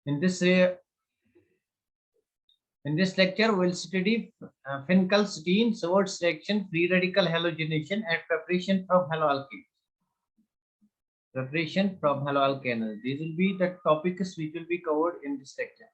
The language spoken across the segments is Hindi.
In this lecture, we'll study phenylcysteine, Schwartz reaction, free radical halogenation, and preparation from haloalkanes. Preparation from haloalkanes. These will be the topics which will be covered in this lecture.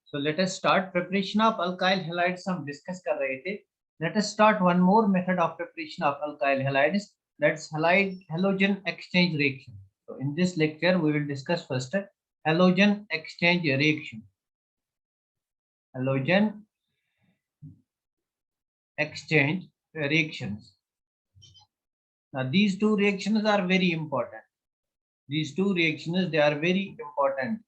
So let us start preparation of alkyl halides. हम discuss कर रहे थे. Let us start one more method of preparation of alkyl halides. That's halide halogen exchange reaction. So in this lecture, we will discuss first halogen exchange reaction. Halogen exchange reactions. Now these two reactions are very important. These two reactions, they are very important.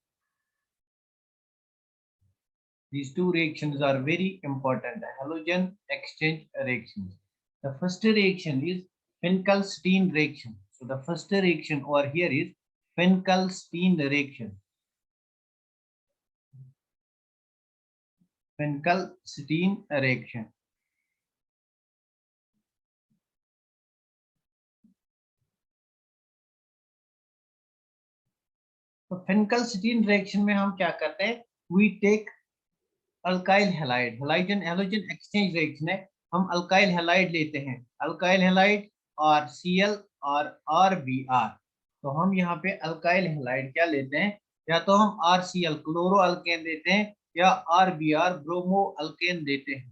These two reactions are very important. Halogen exchange reactions. The first reaction is phenylcysteine reaction. So the first reaction over here is phenylcysteine reaction. Phenylcysteine reaction. तो phenylcysteine reaction में हम क्या करते हैं? We take alkyl halide. Halogen exchange reaction है. हम अल्काइल हैलाइड लेते हैं. अल्काइल हैलाइड RCl और RBr. तो हम यहाँ पे अल्काइल हैलाइड क्या लेते हैं? या तो हम RCl क्लोरो अल्केन देते हैं या RBr ब्रोमो अल्केन देते हैं.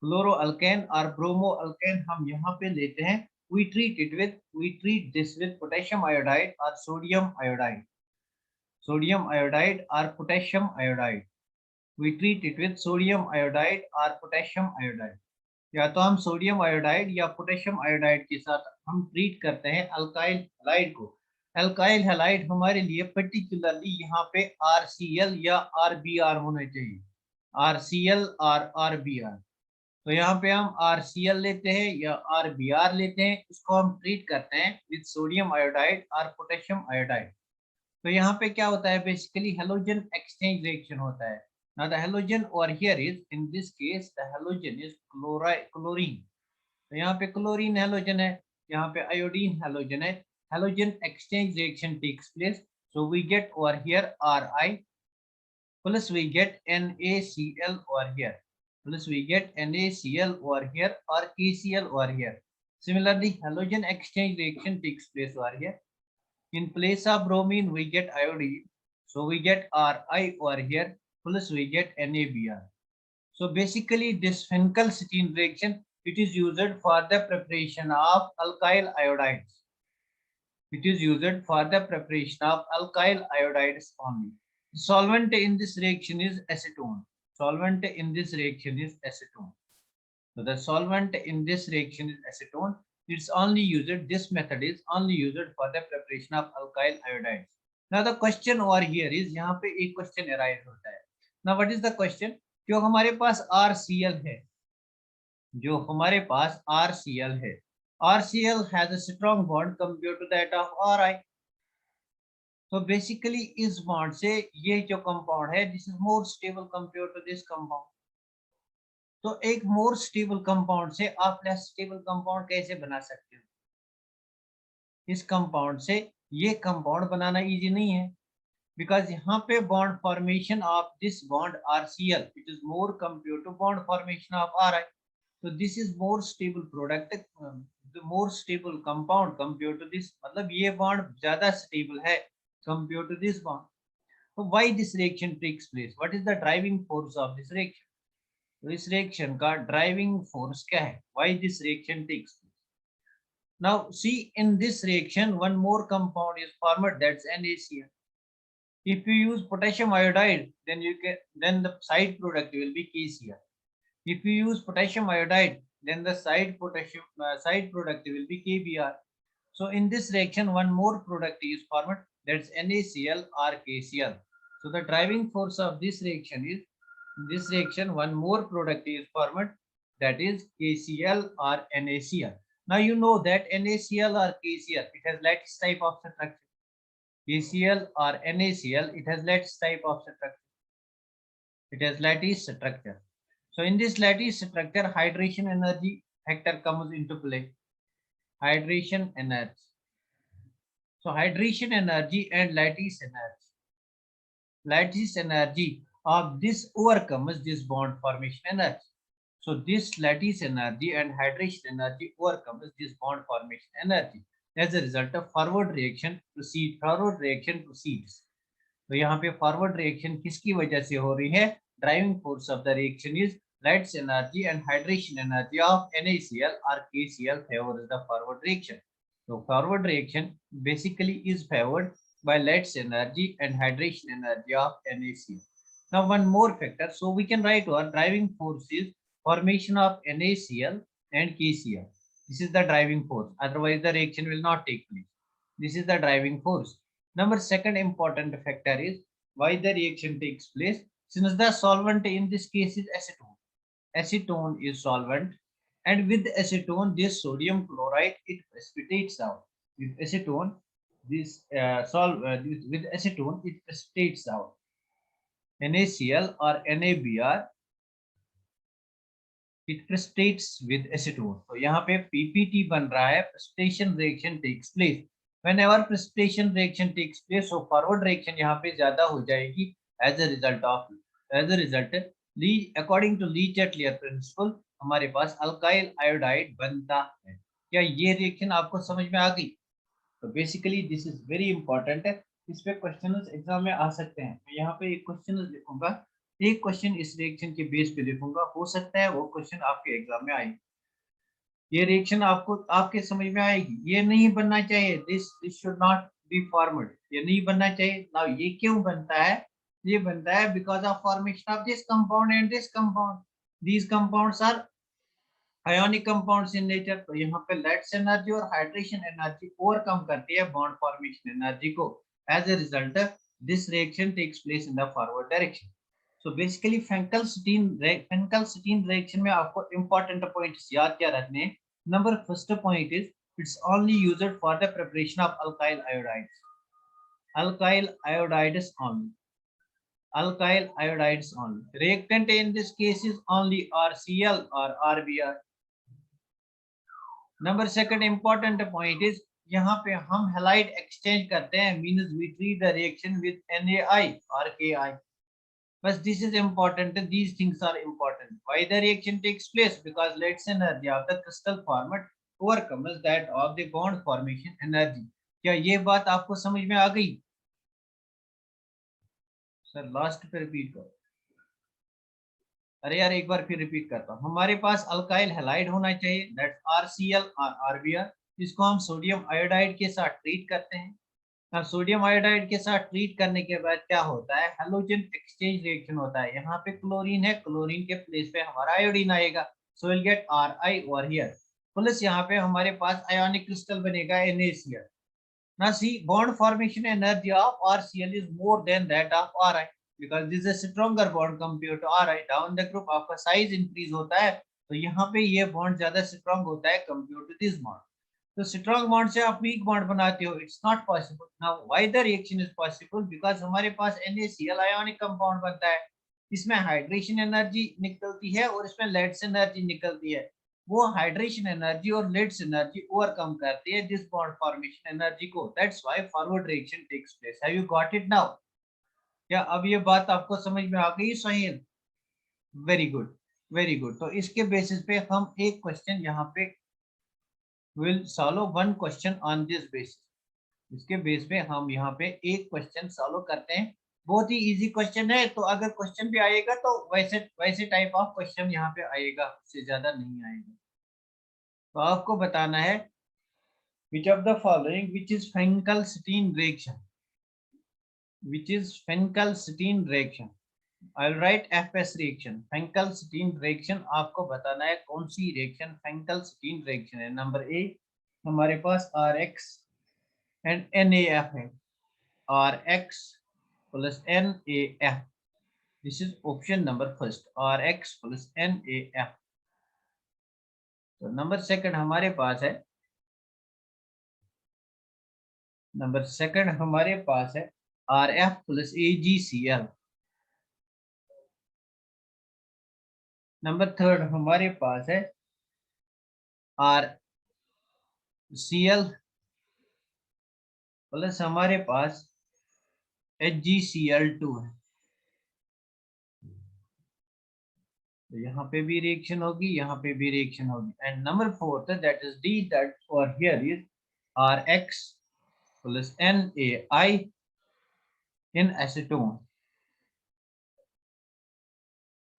क्लोरो अल्केन और ब्रोमो अल्केन हम यहाँ पे लेते हैं. we treat this with potassium iodide or sodium iodide. Sodium iodide or potassium iodide. We treat it with sodium iodide or potassium iodide. या तो हम सोडियम आयोडाइड या पोटेशियम आयोडाइड के साथ हम ट्रीट करते हैं अल्काइल हैलाइड को. अल्काइल हैलाइड हमारे लिए पर्टिकुलरली यहाँ पे RCl या RBr होने चाहिए. RCl और RBr. तो यहाँ पे हम RCl लेते हैं या RBr लेते हैं. इसको हम ट्रीट करते हैं विद सोडियम आयोडाइड और पोटेशियम आयोडाइड. तो यहाँ पे क्या होता है? बेसिकली हेलोजन एक्सचेंज रिएक्शन होता है. Now the halogen over here is, in this case the halogen is chlorine. तो यहाँ पे क्लोरीन हेलोजन है, यहाँ पे आयोडीन हेलोजन है. Halogen exchange reaction takes place. So we get over here Ri plus we get NaCl over here, plus we get NaCl over here or KCl over here. Similarly, halogen exchange reaction takes place over here. In place of bromine we get iodine, so we get Ri over here plus we get NaBr. So basically this phenylcysteine reaction, it is used for the preparation of alkyl iodides. It is used for the preparation of alkyl iodides only. Solvent in this reaction is acetone. Solvent in this reaction is acetone. So the solvent in this reaction is acetone. It's only used, this method is only used for the preparation of alkyl iodides. Now the question over here is, यहाँ पे एक question arise होता है. Now what is the question? जो हमारे पास RCl है, जो हमारे पास RCl है, RCl has a strong bond compared to that of Ri. तो बेसिकली इस बॉन्ड से ये जो कंपाउंड है, this is more stable compare to this compound. तो एक मोर स्टेबल कंपाउंड से आप लेस स्टेबल कंपाउंड कैसे बना सकते हो? इस कंपाउंड से ये कंपाउंड बनाना इजी नहीं है, बिकॉज यहाँ पे bond formation of this bond RCl it is more compare to bond formation of Ri. तो this is more stable product, more stable compound compare to this. मतलब ये बॉन्ड ज्यादा स्टेबल है compared to this bond. So why this reaction takes place? What is the driving force of this reaction? तो इस reaction का driving force क्या है? Why this reaction takes place? Now see, in this reaction one more compound is formed, that's NaCl. If you use potassium iodide, then the side product will be KCl. If you use potassium iodide, then the side product will be KBr. So in this reaction one more product is formed, that's NaCl or KCl. So the driving force of this reaction is this reaction one more product is formed, that is KCl or NaCl. Now you know that NaCl or KCl, it has lattice type of structure. KCl or NaCl, it has lattice type of structure. It has lattice structure. So in this lattice structure, hydration energy factor comes into play. Hydration energy. So hydration energy and lattice energy. Lattice energy of this overcomes this bond formation energy. So this lattice energy and hydration energy overcomes this bond formation energy. As a result of forward reaction proceeds. तो यहाँ पे फॉरवर्ड रिएक्शन किसकी वजह से हो रही है? Driving force of the reaction is lattice energy and hydration energy of NaCl or KCl favors the forward reaction. So forward reaction basically is favored by lattice energy and hydration energy of NaCl. Now one more factor, so we can write our driving force is formation of NaCl and KCl. This is the driving force, otherwise the reaction will not take place. This is the driving force. Number second important factor is why the reaction takes place. Since the solvent in this case is acetone. Acetone is solvent, and with acetone this sodium chloride it precipitates out. With acetone with acetone it precipitates out. NaCl or NaBr it precipitates with acetone. तो यहाँ पे PPT बन रहा है, precipitation reaction takes place. Whenever precipitation reaction takes place, so forward reaction यहाँ पे ज्यादा हो जाएगी as a result according to Lee-Chatelier principle हमारे पास अल्काइल आयोडाइड बनता है. क्या ये रिएक्शन आपको समझ में आ गई? तो basically this is very important है, इस पे क्वेश्चन एग्जाम में आ सकते हैं. मैं यहाँ पे एक क्वेश्चन लिखूंगा, एक क्वेश्चन इस रिएक्शन के बेस पे लिखूंगा, हो सकता है वो क्वेश्चन आपके एग्जाम में आए. ये रिएक्शन आपको आपके समझ में आएगी. ये नहीं बनना चाहिए, this should not be formed, ये नहीं बनना चाहिए. नाउ ये क्यों बनता है? ये बनता है because of formation of this compound and this compound. These compounds are ionic compounds in nature. तो यहाँ पे लेट्स एनर्जी और हाइड्रेशन एनर्जी ओवरकम करती है बॉन्ड फॉर्मेशन एनर्जी को. As a result this reaction takes place in the forward direction. So basically Finkelstein reaction में आपको इंपॉर्टेंट पॉइंट्स याद क्या रखने हैं. Number first point is its only used for the preparation of alkyl iodides. Alkyl iodides only. Alkyl iodides only. Reactant in this case is only RCl or RBr. Number second important point is यहाँ पे हम halide exchange करते हैं, means we treat the reaction with NaI or Ki. But this is important, these things are important. Why the reaction takes place? Because lattice energy of the crystal format overcomes that of the bond formation energy. क्या ये बात आपको समझ में आ गई? सर लास्ट पे रिपीट करो. अरे यार एक बार फिर रिपीट करता हूँ. हमारे पास अल्काइल हैलाइड होना चाहिए, दैट RCl और RBr. इसको हम सोडियम आयोडाइड के साथ ट्रीट करते हैं. अब सोडियम आयोडाइड के साथ ट्रीट करने के बाद क्या होता है? हैलोजन एक्सचेंज रिएक्शन होता है. यहाँ पे क्लोरीन है, क्लोरीन के प्लेस पे हमारा आयोडीन आएगा. So will get Ri over here. Plus यहाँ पे हमारे पास आयोनिक क्रिस्टल बनेगा NaCl. Now see, bond formation energy of RCl is more than that of Ri, because this is a stronger bond compared to Ri. Down the group आपका size increase होता है, तो यहाँ पे ये bond ज्यादा strong होता है compared to this bond. तो strong bond से आप weak bond बनाते हो, it's not possible. Now why the reaction is possible? Because हमारे पास NaCl ionic compound बनता है, इसमें hydration energy निकलती है और इसमें lattice energy निकलती है. वो हाइड्रेशन एनर्जी और lattice एनर्जी ओवरकम करती है दिस बॉन्ड फॉर्मेशन एनर्जी को. That's why forward reaction takes place. Have you got it now? क्या अब ये बात आपको समझ में आ गई? Sohail, very good, very good. तो इसके बेसिस पे हम एक क्वेश्चन यहाँ पे will solve one question on this basis. इसके बेस पे हम यहाँ पे एक क्वेश्चन सॉल्व करते हैं. बहुत ही इजी क्वेश्चन है, तो अगर क्वेश्चन भी आएगा तो वैसे टाइप ऑफ क्वेश्चन यहाँ पे आएगा, उससे ज्यादा नहीं आएगा. तो आपको बताना है which of the following which is Finkelstein reaction, which is Finkelstein reaction. I'll write FS reaction. Finkelstein reaction आपको बताना है कौन सी रिएक्शन Finkelstein reaction है. नंबर ए हमारे पास RX and NaF है, RX plus NaF. This is option number first, Rx plus NaF। तो नंबर सेकंड हमारे पास है, नंबर सेकंड हमारे पास है Rf plus AgCl। Number third हमारे पास है RCl प्लस हमारे पास HgCl2 है। तो यहाँ पे भी रिएक्शन होगी, यहाँ पे भी रिएक्शन होगी। And number fourth that is D, that for here is Rx plus NaI in acetone।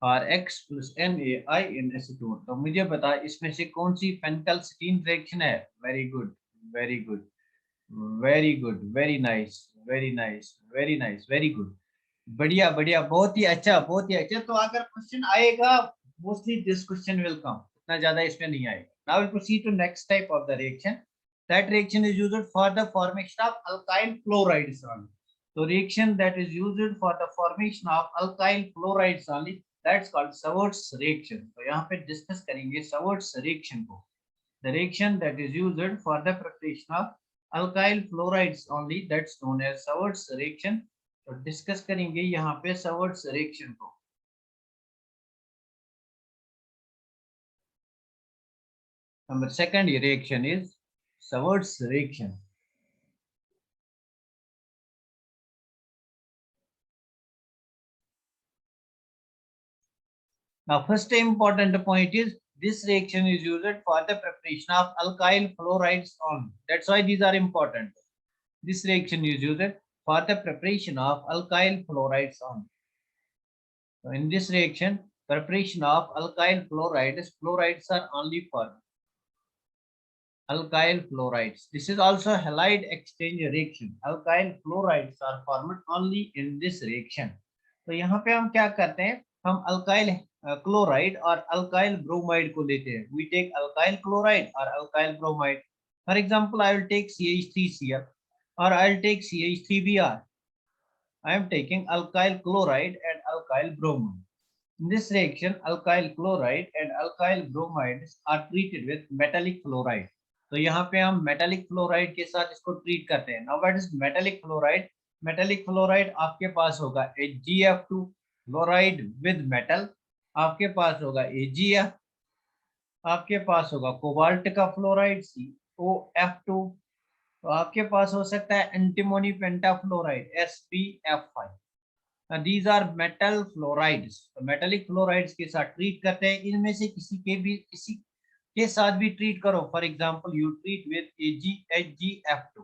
Rx plus NaI in acetone। तो मुझे बता इसमें से कौन सी पेंटलस्टीन रिएक्शन है? Very good, very good, very good, very nice, very nice, very nice, very good, बढ़िया बढ़िया, बहुत ही अच्छा, बहुत ही अच्छा। तो अगर क्वेश्चन आएगा, mostly this question will come, इतना ज्यादा इसमें नहीं आएगा। Now we proceed to next type of the reaction. That reaction is used for the formation of alkyl fluorides only. तो reaction that is used for the formation of alkyl fluorides only, that's called Swarts reaction. तो यहाँ पे डिस्कस करेंगे सवर्ट्स रिएक्शन को। The reaction that is used for the preparation of alkyl fluorides only, that's known as Sawart's reaction। तो डिस्कस करेंगे यहाँ पे Sawart's reaction को। Number second reaction is Sawart's reaction। Now first important point is this reaction is used for the preparation of alkyl fluorides only, that's why these are important। This reaction is used for the preparation of alkyl fluorides only। So in this reaction, preparation of alkyl fluorides are only for alkyl fluorides. This is also halide exchange reaction। Alkyl fluorides are formed only in this reaction। तो यहाँ पे हम क्या करते हैं, हम alkyl chloride और alkyl bromide को लेते हैं। We take alkyl chloride or alkyl bromide। For example, I will take CH3Cl or I will take CH3Br। I am taking alkyl chloride and alkyl bromide। In this reaction, alkyl chloride and alkyl bromides are treated with metallic fluoride। तो यहाँ पे हम metallic fluoride के साथ इसको treat करते हैं। Now what is metallic fluoride? Metallic fluoride आपके पास होगा HgF2 fluoride with metal, आपके पास होगा AgF, आपके पास होगा कोबाल्ट का फ्लोराइड COF2, तो आपके पास हो सकता है antimony pentafluoride SpF5। These are metal fluorides। तो मेटेलिक फ्लोराइड्स के साथ ट्रीट करते हैं। इनमें से किसी के साथ भी ट्रीट करो। For example you treat with HgF2।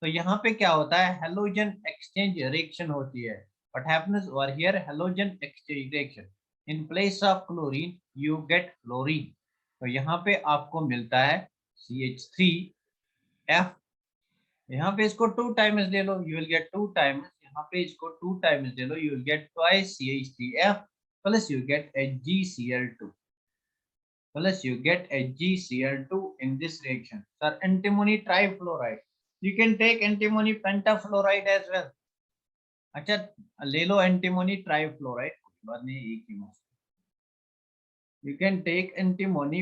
तो यहाँ पे क्या होता है, हेलोजन एक्सचेंज रिएक्शन होती है। What happens over here, halogen exchange reaction. In place of chlorine you get fluorine. तो यहाँ पे आपको मिलता है CH3F। यहाँ पे इसको 2 टाइम्स ले लो, यू विल गेट 2 टाइम्स। यहाँ पे इसको 2 टाइम्स ले लो, you will get twice CH3F plus you get HgCl2 plus you get HgCl2 in this reaction। Sir, antimony trifluoride, you can take antimony pentafluoride as well। अच्छा, ले लो antimony trifluoride, कुछ बात नहीं, एक ही मस्त। You can take antimony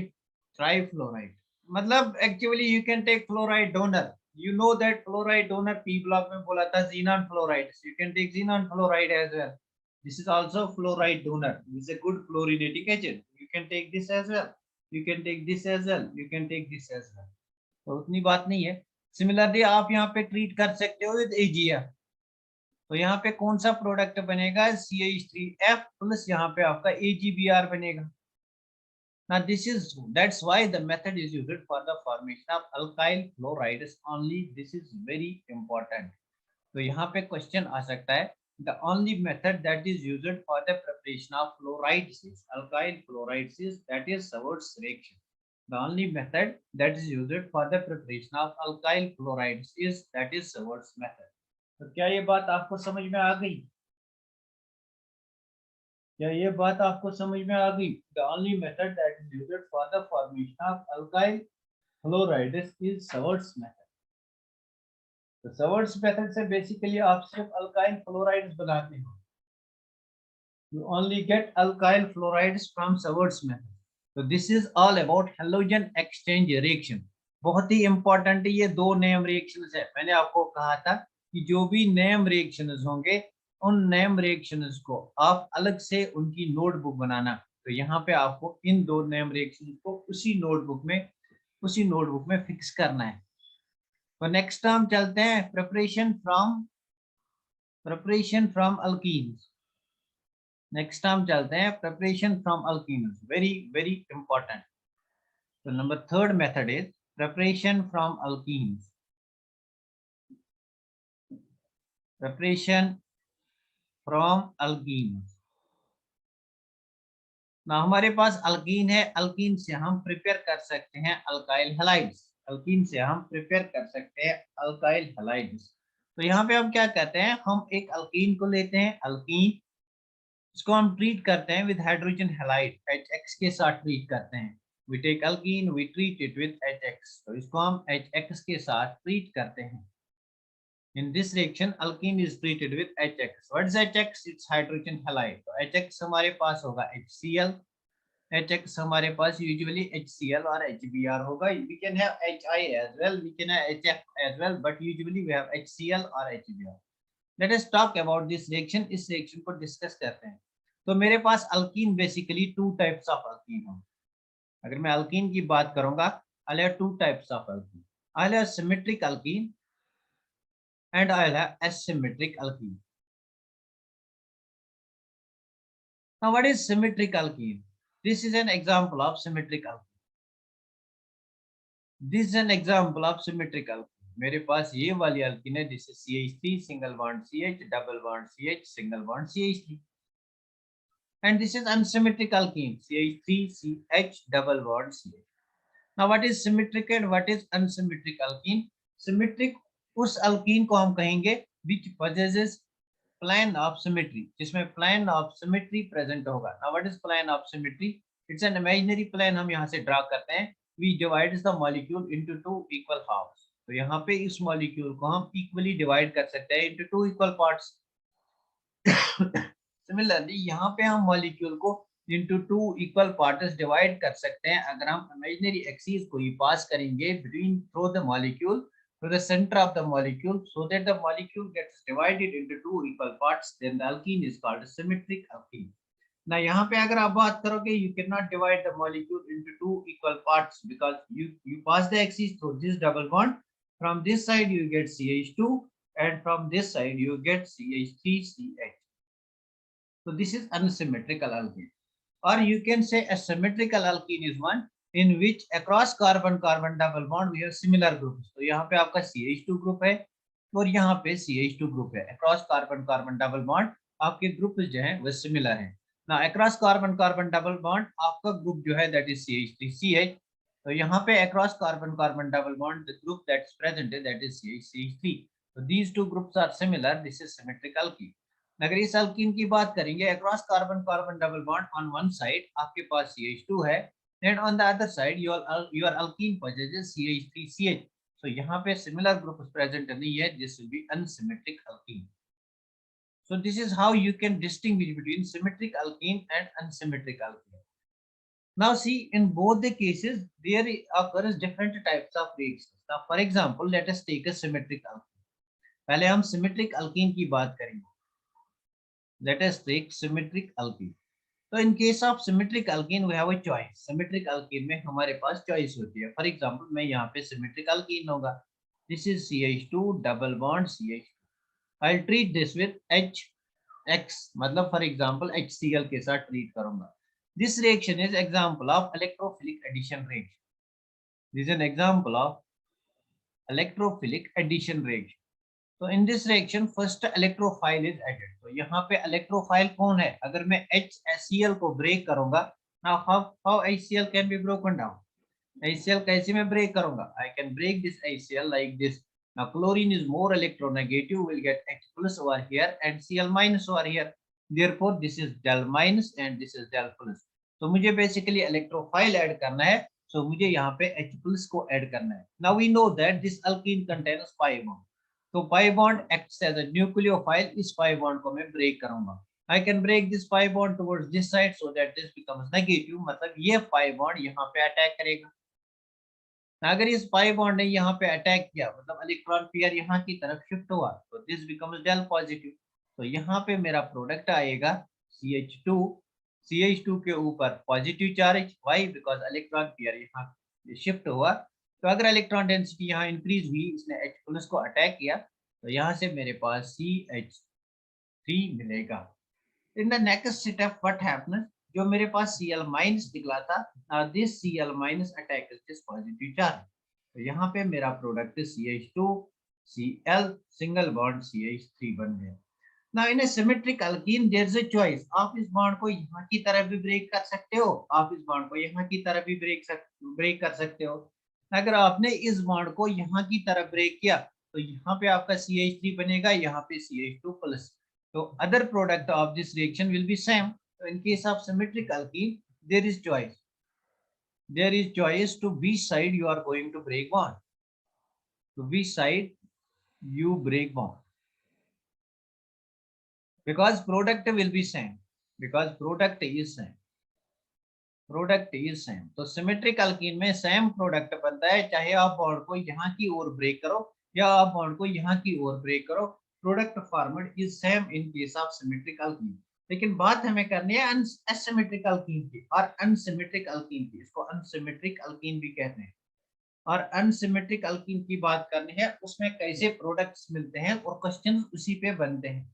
trifluoride, मतलब actually you can take fluoride donor। You know that fluoride donor P block में बोला था xenon fluoride, so you can take xenon fluoride as well। This is also fluoride donor, this is a good fluoridating agent। You can take this as well, you can take this as well, you can take this as well। तो उतनी बात नहीं है। सिमिलरली आप यहाँ पे ट्रीट कर सकते हो विद AgF। तो यहाँ पे कौन सा प्रोडक्ट बनेगा, CH3F प्लस यहाँ पे आपका AgBr बनेगा। Now that's why the method is used for the formation of alkyl fluorides only। This is very important। तो यहाँ पे क्वेश्चन आ सकता है, the only method that is used for the preparation of fluorides is alkyl fluorides is that is Sawart's reaction। The only method that is used for the preparation of alkyl fluorides is that is Sawart's method। तो क्या ये बात आपको समझ में आ गई? क्या ये बात आपको समझ में आ गई? The only method that is used for the formation of alkyl fluorides is Sawart's method। तो Sawart's method से बेसिकली आप सिर्फ alkyl fluorides बनाते हो। You only get alkyl fluorides from Savart's method. So this is all about halogen exchange reaction. बहुत ही इंपॉर्टेंट ये दो नेम रिएक्शंस है. मैंने आपको कहा था कि जो भी नेम रिएक्शंस होंगे उन नेम रिएक्शंस को आप अलग से उनकी नोटबुक बनाना. तो यहाँ पे आपको इन दो नेम रिएक्शंस को उसी नोटबुक में फिक्स करना है. तो नेक्स्ट हम चलते हैं प्रिपरेशन फ्रॉम अल्कीन्स. नेक्स्ट हम चलते हैं preparation from alkenes. Very very important. तो number third method is preparation from alkenes. Preparation from alkenes. ना हमारे पास अल्कीन है. अल्कीन से हम प्रिपेयर कर सकते हैं अल्काइल हैलाइड्स. अल्कीन से हम प्रिपेयर कर सकते हैं अल्काइल हैलाइड्स. तो यहाँ पे हम क्या करते हैं, हम एक अल्कीन को लेते हैं. अल्कीन इसको हम ट्रीट करते हैं विद हाइड्रोजन हैलाइड. HX के साथ ट्रीट करते हैं. We take alkene, we treat it with HX. तो इसको हम HX के साथ ट्रीट करते हैं. In this reaction, alkene is treated with HX. What is HX? It's hydrogen halide. तो HX हमारे पास होगा HCl. HX हमारे पास usually HCl और HBr होगा. We can have HI as well. We can have HF as well. But usually we have HCl और HBr. Let us talk about this reaction. इस reaction को discuss करते हैं. तो मेरे पास alkene basically two types of alkene हो. अगर मैं alkene की बात करूँगा, I'll have two types of alkene. I'll have symmetric alkene and I'll have asymmetric alkene. Now, what is symmetric alkene? This is an example of symmetric alkene. This is an example of symmetric alkene. मेरे पास ये वाली alkene है. This is CH3 single bond CH, double bond CH, single bond CH3. And this is unsymmetric alkene. CH3 CH, double bond CH. Now, what is symmetric and what is unsymmetric alkene? Symmetric उस alkene को हम कहेंगे which possesses plane of symmetry, जिसमें plane of symmetry present होगा. Now what is plane of symmetry? It's an imaginary plane. हम यहाँ से draw करते हैं. We divide the molecule into two equal halves. तो यहाँ पे इस molecule को हम equally divide कर सकते हैं into two equal parts. Similarly, यहाँ पे हम molecule को into two equal parts divide कर सकते हैं अगर हम imaginary axis को ही pass करेंगे between through the molecule to the center of the molecule, so that the molecule gets divided into two equal parts. Then the alkene is called symmetric alkene. Now यहाँ पे अगर आप बात करोगे, you cannot divide the molecule into two equal parts because you pass the axis through this double bond. From this side you get CH2 and from this side you get CH3CH. So this is unsymmetrical alkene. Or you can say a symmetrical alkene is one in which across carbon-carbon double bond we have similar groups. तो यहाँ पे आपका CH2 ग्रुप है और यहाँ पे CH2 ग्रुप है. Across carbon-carbon double bond आपके ग्रुप जो हैं वो similar हैं. Now across carbon-carbon double bond आपका ग्रुप जो है that is CH3CH. तो यहाँ पे across carbon-carbon double bond the group that's present that is CH3. So these two groups are similar. This is symmetric alkene. अगर इस alkene की बात करेंगे, across carbon-carbon double bond on one side आपके पास CH2 है. And on the other side, your alkene possesses CH3CH. So यहाँ पे similar group present नहीं है. This will be unsymmetric alkene. So this is how you can distinguish between symmetric alkene and unsymmetric alkene. Now see, in both the cases, there occurs different types of reactions. Now, for example, let us take a symmetric alkene. पहले हम symmetric alkene की बात करेंगे. Let us take symmetric alkene. तो in case of symmetric alkene we have a choice. Symmetric alkene में हमारे पास चॉइस होती है. फॉर एग्जांपल मैं यहाँ पे सिमेट्रिक अल्कीन होगा. This is CH2 double bond CH2. I will treat this with HX, मतलब फॉर एग्जांपल HCl के साथ ट्रीट करूंगा. This reaction is example of electrophilic addition reaction. This is an example of electrophilic addition reaction. तो in this reaction first electrophile is added. तो यहाँ पे इलेक्ट्रोफाइल कौन है? अगर मैं HCl को ब्रेक करूंगा, now how HCl can be broken down. HCl कैसे मैं ब्रेक करूंगा? I can break this HCl like this. Now chlorine is more electronegative, will get H plus over here and Cl minus over here. Therefore this is del minus and this is del plus. तो मुझे बेसिकली इलेक्ट्रोफाइल ऐड करना है. सो मुझे यहाँ पे H plus को ऐड करना है. Now we know that this alkene contains 5 bond. तो pi bond acts as a nucleophile. इस पाई बॉन्ड को मैं ब्रेक करूंगा. I can break this pi bond towards this side so that this becomes negative, मतलब ये pi bond यहाँ पे अटैक करेगा। अगर इस pi bond ने यहाँ पे अटैक किया मतलब इलेक्ट्रॉन पेयर यहाँ की तरफ शिफ्ट हुआ तो this becomes del positive। तो यहाँ पे मेरा प्रोडक्ट आएगा CH2, CH2 के ऊपर positive charge, why? Because electron pair यहाँ शिफ्ट हुआ। तो अगर इलेक्ट्रॉन डेंसिटी यहाँ इंक्रीज हुई, इसने H प्लस को अटैक किया, तो यहाँ से मेरे पास CH3 मिलेगा। In the next step what happens, जो मेरे पास Cl माइनस निकला था, now this Cl minus attacks this positive charge। तो यहाँ पे मेरा product CH2 Cl single bond CH3 बन गया। Now in a symmetric alkene there is a choice, आप इस बॉन्ड को यहाँ की तरफ भी ब्रेक कर सकते हो, आप इस बॉन्ड को यहाँ की तरफ भी ब्रेक कर सकते हो। अगर आपने इस बॉन्ड को यहाँ की तरफ ब्रेक किया तो यहाँ पे आपका CH3 बनेगा, यहाँ पे CH2 plus. So other product of this reaction will be same. So in case of symmetric alkene, there is choice. There is choice to which side you are going to break bond. To which side you break bond. Because product will be same. Because product is same. Product is same. तो symmetric alkene में same product बनता है, चाहे आप बॉन्ड को यहाँ की ओर ब्रेक करो या आप बॉन्ड को यहाँ की ओर ब्रेक करो, product format is same in case of symmetric alkyne. लेकिन बात हमें करनी है एसिमेट्रिक अल्कीन की और अनसिमेट्रिक अल्कीन की। इसको अनसिमेट्रिक अल्कीन भी कहते हैं। और अनसिमेट्रिक अल्कीन की बात करनी है, उसमें कैसे प्रोडक्ट्स मिलते हैं और क्वेश्चन उसी पे बनते हैं।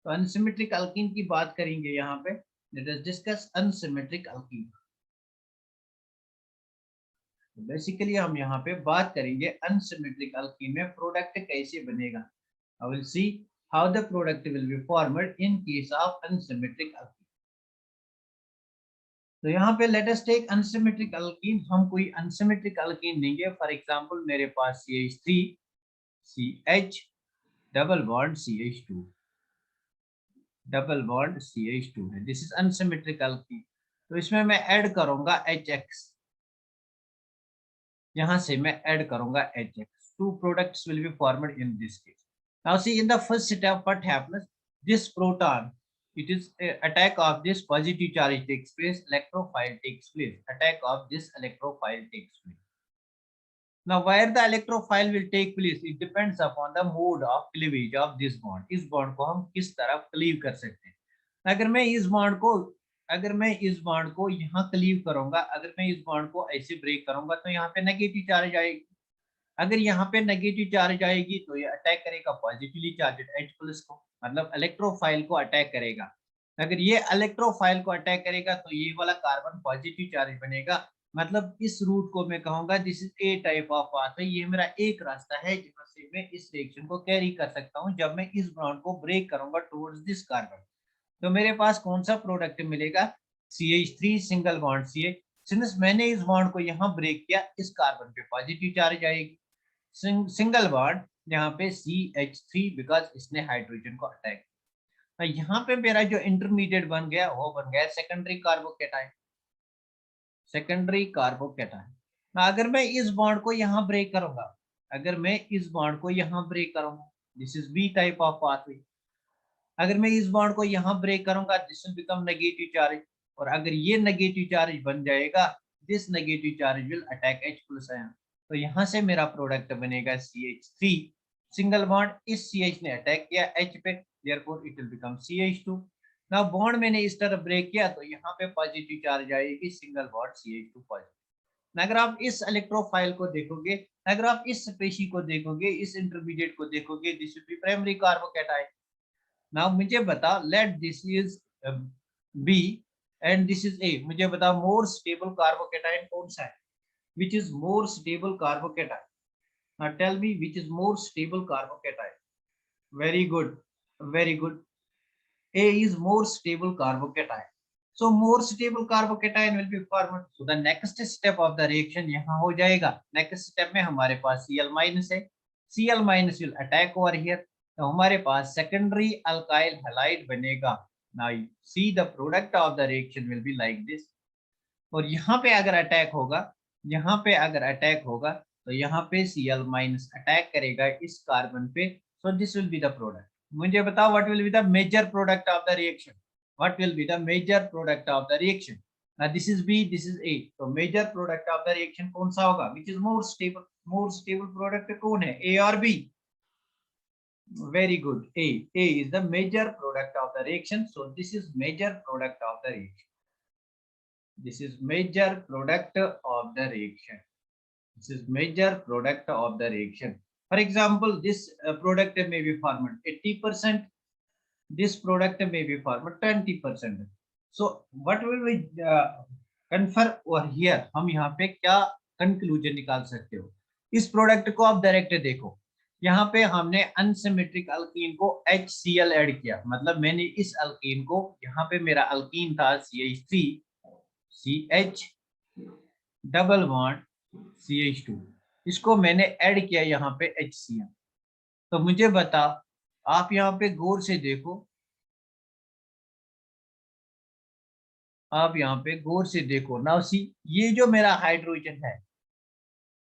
तो अनसिमेट्रिक अल्कीन की बात करेंगे यहाँ पे। Let us discuss unsymmetric alkyne. Basically हम यहाँ पे बात करेंगे अनसिमेट्रिक अल्कीन में प्रोडक्ट कैसे बनेगा। I will see how the product will be formed in case of unsymmetric alkene. तो यहाँ पे let us take unsymmetric alkene। हम कोई unsymmetric alkene लेंगे। For example मेरे पास CH3 CH double bond CH2 double bond CH2 है। This is unsymmetric alkene। तो इसमें मैं ऐड करूंगा HX। यहाँ से मैं ऐड करूंगा HX। Two products will be formed in this case। Now see in the first step what happens, this proton, it is attack of this positive charge takes place, electrophile takes place, attack of this electrophile takes place। Now where the electrophile will take place, it depends upon the mode of cleavage of this bond। इस bond को हम किस तरफ क्लीव कर सकते हैं। अगर मैं इस bond को यहाँ क्लीव करूंगा, अगर मैं इस bond को ऐसे ब्रेक करूंगा तो यहाँ पे नेगेटिव चार्ज आएगी। अगर यहाँ पे नेगेटिव चार्ज आएगी तो ये अटैक करेगा पॉजिटिवली चार्ज H प्लस को, मतलब इलेक्ट्रोफाइल को अटैक करेगा। अगर ये इलेक्ट्रोफाइल को अटैक करेगा तो ये वाला कार्बन पॉजिटिव चार्ज बनेगा। मतलब इस रूट को मैं कहूंगा this is A type of pathway. ये मेरा एक रास्ता है जहां से मैं इस रिएक्शन को कैरी कर सकता हूँ जब मैं इस बॉन्ड को ब्रेक करूंगा टुवर्ड्स दिस कार्बन। तो मेरे पास कौन सा प्रोडक्ट मिलेगा, CH3 single bond CH। Since मैंने इस बॉन्ड को यहाँ ब्रेक किया, इस कार्बन पे पॉजिटिव चार्ज आएगी, सिंगल बॉन्ड यहाँ पे CH3 बिकॉज इसने हाइड्रोजन को अटैक किया। यहाँ पे मेरा जो इंटरमीडिएट बन गया वो बन गया सेकेंडरी कार्बोकेटाइन। Secondary carbocation. अगर मैं इस बॉन्ड को यहाँ ब्रेक करूंगा, अगर मैं इस बॉन्ड को यहाँ ब्रेक करूंगा, this is B type of pathway. अगर मैं इस बॉन्ड को यहाँ ब्रेक करूंगा, this will become negative charge. और अगर ये नेगेटिव चार्ज बन जाएगा, this negative charge will attack H plus ion. तो यहाँ से मेरा प्रोडक्ट बनेगा CH3 सिंगल बॉन्ड, इस CH ने अटैक किया H पे, therefore it will become CH2। Now bond मैंने इस तरह ब्रेक किया तो यहाँ पे पॉजिटिव चार्ज आएगी, सिंगल बॉन्ड CH2 पॉजिटिव। अगर आप इस इलेक्ट्रोफाइल को देखोगे, अगर आप इस स्पेशी को देखोगे, इस इंटरमीडिएट को देखोगे, this will be primary carbocation. Now मुझे बता, late this is B and this is A, मुझे बता मोर स्टेबल कार्बोकेटाइन कौन सा है, which is more stable carbocation? Now tell me which is more stable carbocation? Very good, very good. A is more stable carbocation. So more stable carbocation will be formed. So the next step of the reaction यहाँ हो जाएगा। Next step में हमारे पास Cl minus है, Cl minus will attack over here। तो हमारे पास secondary alkyl halide बनेगा। Now see the product of the reaction will be like this। और यहाँ पे अगर अटैक होगा, यहाँ पे अगर अटैक होगा तो यहाँ पे Cl माइनस अटैक करेगा इस कार्बन पे। So this will be the product. मुझे बताओ what will be the major product of the reaction. what will be the major product of the reaction? Now this is B, this is A. So major product of the reaction कौन सा होगा? Which is more stable? More stable product कौन है? A or B? Very good. A. A is the major product of the reaction. So this is major product of the reaction. This is major product of the reaction. This is major product of the reaction. For example, this product may be formed 80%. This product may be formed 20%. So what will we confer over here? हम यहाँ पे क्या कंक्लूजन निकाल सकते हो? इस प्रोडक्ट को आप डायरेक्ट देखो, यहाँ पे हमने अनसिमेट्रिक अल्कीन को HCl ऐड किया, मतलब मैंने इस अल्कीन को, यहाँ पे मेरा अल्कीन था CH3 CH double bond CH2, इसको मैंने ऐड किया यहाँ पे HCl। तो मुझे बता, आप यहाँ पे गौर से देखो, आप यहाँ पे गौर से देखो। नाउ सी, ये जो मेरा हाइड्रोजन है,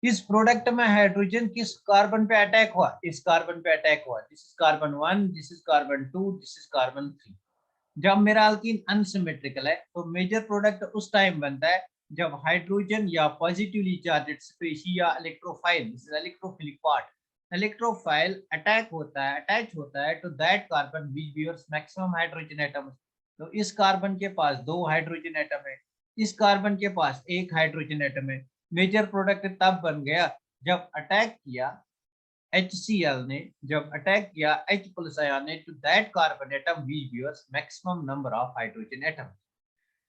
इस प्रोडक्ट में हाइड्रोजन किस कार्बन पे अटैक हुआ? इस कार्बन पे अटैक हुआ। This is carbon 1, this is carbon 2, this is carbon 3। जब मेरा अल्कीन अनसिमेट्रिकल है तो मेजर प्रोडक्ट उस टाइम बनता है जब हाइड्रोजन या पॉजिटिवली चार्ज्ड स्पेशीज या electrophile, this is electrophilic part, electrophile attack होता है, अटैच होता है to that carbon which bears maximum hydrogen atoms. तो इस कार्बन के पास 2 हाइड्रोजन एटम है, इस कार्बन के पास 1 हाइड्रोजन एटम है। मेजर प्रोडक्ट तब बन गया जब अटैक किया HCl ने, जब अटैक किया H प्लस आयन ने to that carbon atom which bears maximum number of hydrogen atom.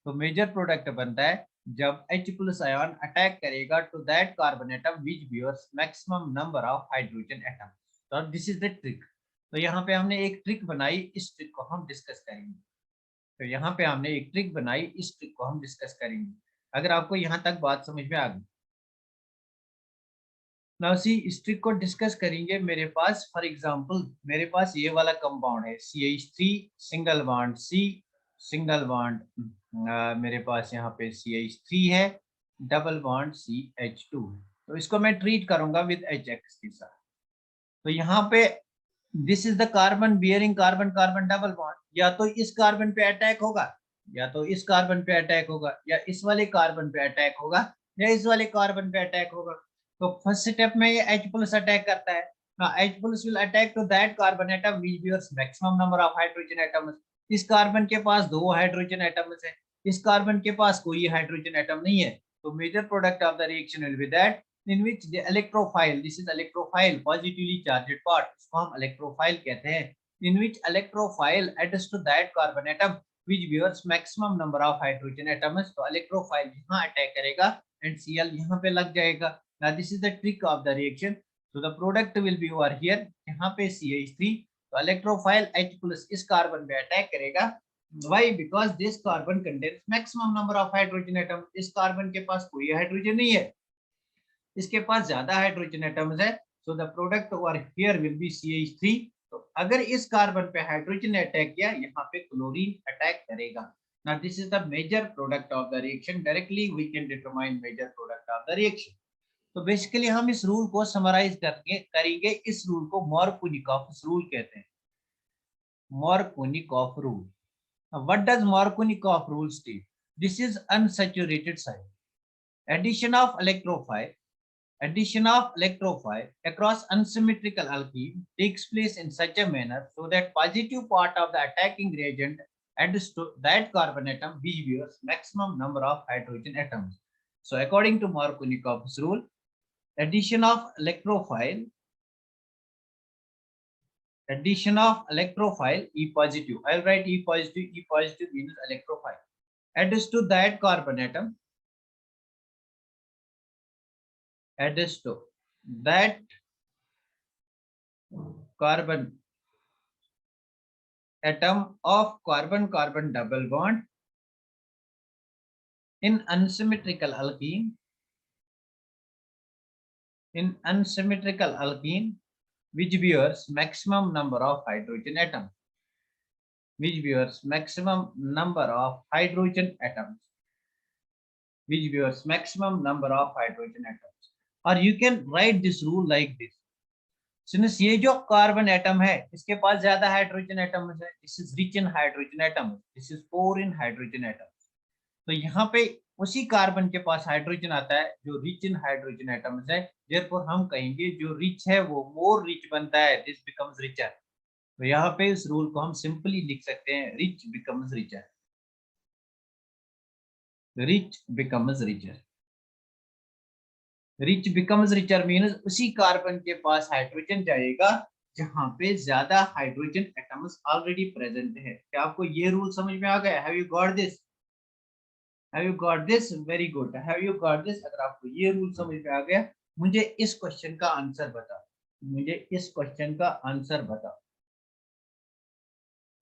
तो मेजर प्रोडक्ट बनता है जब H प्लस आयन अटैक करेगा to that carbon atom which bears maximum number of hydrogen atom. तो दिस इज द ट्रिक। तो यहाँ पे हमने एक ट्रिक बनाई, इस ट्रिक को हम डिस्कस करेंगे। तो यहाँ पे हमने एक ट्रिक बनाई, इस ट्रिक को हम डिस्कस करेंगे। अगर आपको यहाँ तक बात समझ में आ गई, नाउ सी, इस ट्रिक को डिस्कस करेंगे। मेरे पास फॉर एग्जांपल, मेरे पास ये वाला कंपाउंड है CH3 single bond C single bond, मेरे पास यहाँ पे CH3 है डबल बॉन्ड CH2। तो इसको मैं ट्रीट करूंगा विद HX के साथ। तो यहाँ पे this is the carbon bearing carbon carbon double bond, या तो इस कार्बन पे अटैक होगा, या तो इस कार्बन पे अटैक होगा, या इस वाले कार्बन पे अटैक होगा, या इस वाले कार्बन पे अटैक होगा। तो फर्स्ट स्टेप में ये H प्लस अटैक करता है। Now H plus will attack to that carbon atom which bears maximum number of hydrogen atoms. इस कार्बन के पास 2 हाइड्रोजन एटम्स है, इस कार्बन के पास कोई हाइड्रोजन एटम नहीं है। तो major product of the reaction will be that in which the electrophile, this is electrophile positively charged part, इसको हम electrophile कहते हैं, in which electrophile adds to that carbon atom which bears maximum number of hydrogen atoms। तो electrophile यहाँ अटैक करेगा and Cl यहाँ पे लग जाएगा। Now this is the trick of the reaction। So the product will be over here, यहाँ पे CH3, तो electrophile H plus इस कार्बन पे अटैक करेगा। Why? Because this carbon contains maximum number of hydrogen atom। इस कार्बन के पास कोई हाइड्रोजन नहीं है, इसके पास ज्यादा हाइड्रोजन एटम्स है। So the product over here will be CH3। तो अगर इस कार्बन पे हाइड्रोजन ने अटैक किया, यहाँ पे क्लोरीन अटैक करेगा। Now this is the major product of the reaction. Directly we can determine major product of the reaction. तो बेसिकली हम इस रूल को समराइज करके करेंगे। इस रूल को मार्कोनिकॉफ रूल कहते हैं, Markovnikov rule. What does Markovnikov rule state? This is unsaturated side, addition of electrophile across unsymmetrical alkene takes place in such a manner so that positive part of the attacking reagent adds to that carbon atom which bears maximum number of hydrogen atoms. So according to Markovnikov's rule, addition of electrophile E positive, I'll write E positive means electrophile, adds to that carbon atom, adds to that carbon atom of carbon carbon double bond in unsymmetrical alkene, which bears maximum number of hydrogen atoms, which bears maximum number of hydrogen atoms, which bears maximum number of hydrogen atoms. Or you can write this rule like this: since ये जो कार्बन एटम है इसके पास ज्यादा हाइड्रोजन एटम है, this is rich in hydrogen atom, this is poor in hydrogen atom. तो यहाँ पे उसी कार्बन के पास हाइड्रोजन आता है जो रिच इन हाइड्रोजन एटम्स है, देयरफॉर हम कहेंगे जो रिच है वो मोर रिच बनता है, दिस बिकम्स रिचर। तो यहाँ पे इस रूल को हम सिंपली लिख सकते हैं, rich becomes richer, rich becomes richer. Rich becomes richer means उसी कार्बन के पास हाइड्रोजन जाएगा जहां पे ज्यादा हाइड्रोजन एटम्स ऑलरेडी प्रेजेंट है। क्या आपको ये रूल समझ में आ गया? Have you got this? Have you got this? Very good, have you got this? अगर आपको ये रूल समझ में आ गया, मुझे इस क्वेश्चन का आंसर बताओ, मुझे इस क्वेश्चन का आंसर बताओ।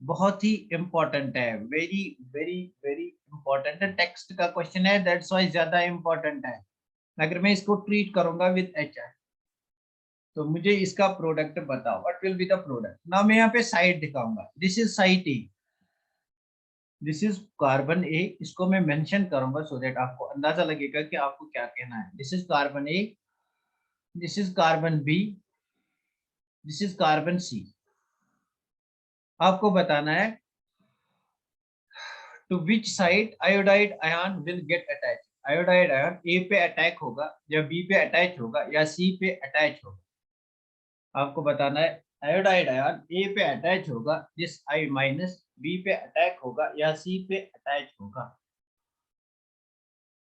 बहुत ही इंपॉर्टेंट है, वेरी वेरी वेरी इंपॉर्टेंट है, टेक्स्ट का क्वेश्चन है, दैट्स व्हाई ज्यादा इंपॉर्टेंट है। अगर मैं इसको ट्रीट करूंगा विद एच आई, तो मुझे इसका प्रोडक्ट बताओ, what will be the product. ना मैं यहाँ पे साइड दिखाऊंगा, this is site A, this is carbon A, इसको मैं मेंशन करूंगा सो दैट आपको अंदाजा लगेगा कि आपको क्या कहना है। This is carbon A, this is carbon B, this is carbon C. आपको बताना है to which side iodide ion will get attach. Iodide ion A पे अटैक होगा या बी पे अटैच होगा या सी पे अटैच होगा। आपको बताना है आयोडाइड आयन ए पे अटैच होगा, जिस आई माइनस, बी पे अटैक होगा या सी पे अटैच होगा।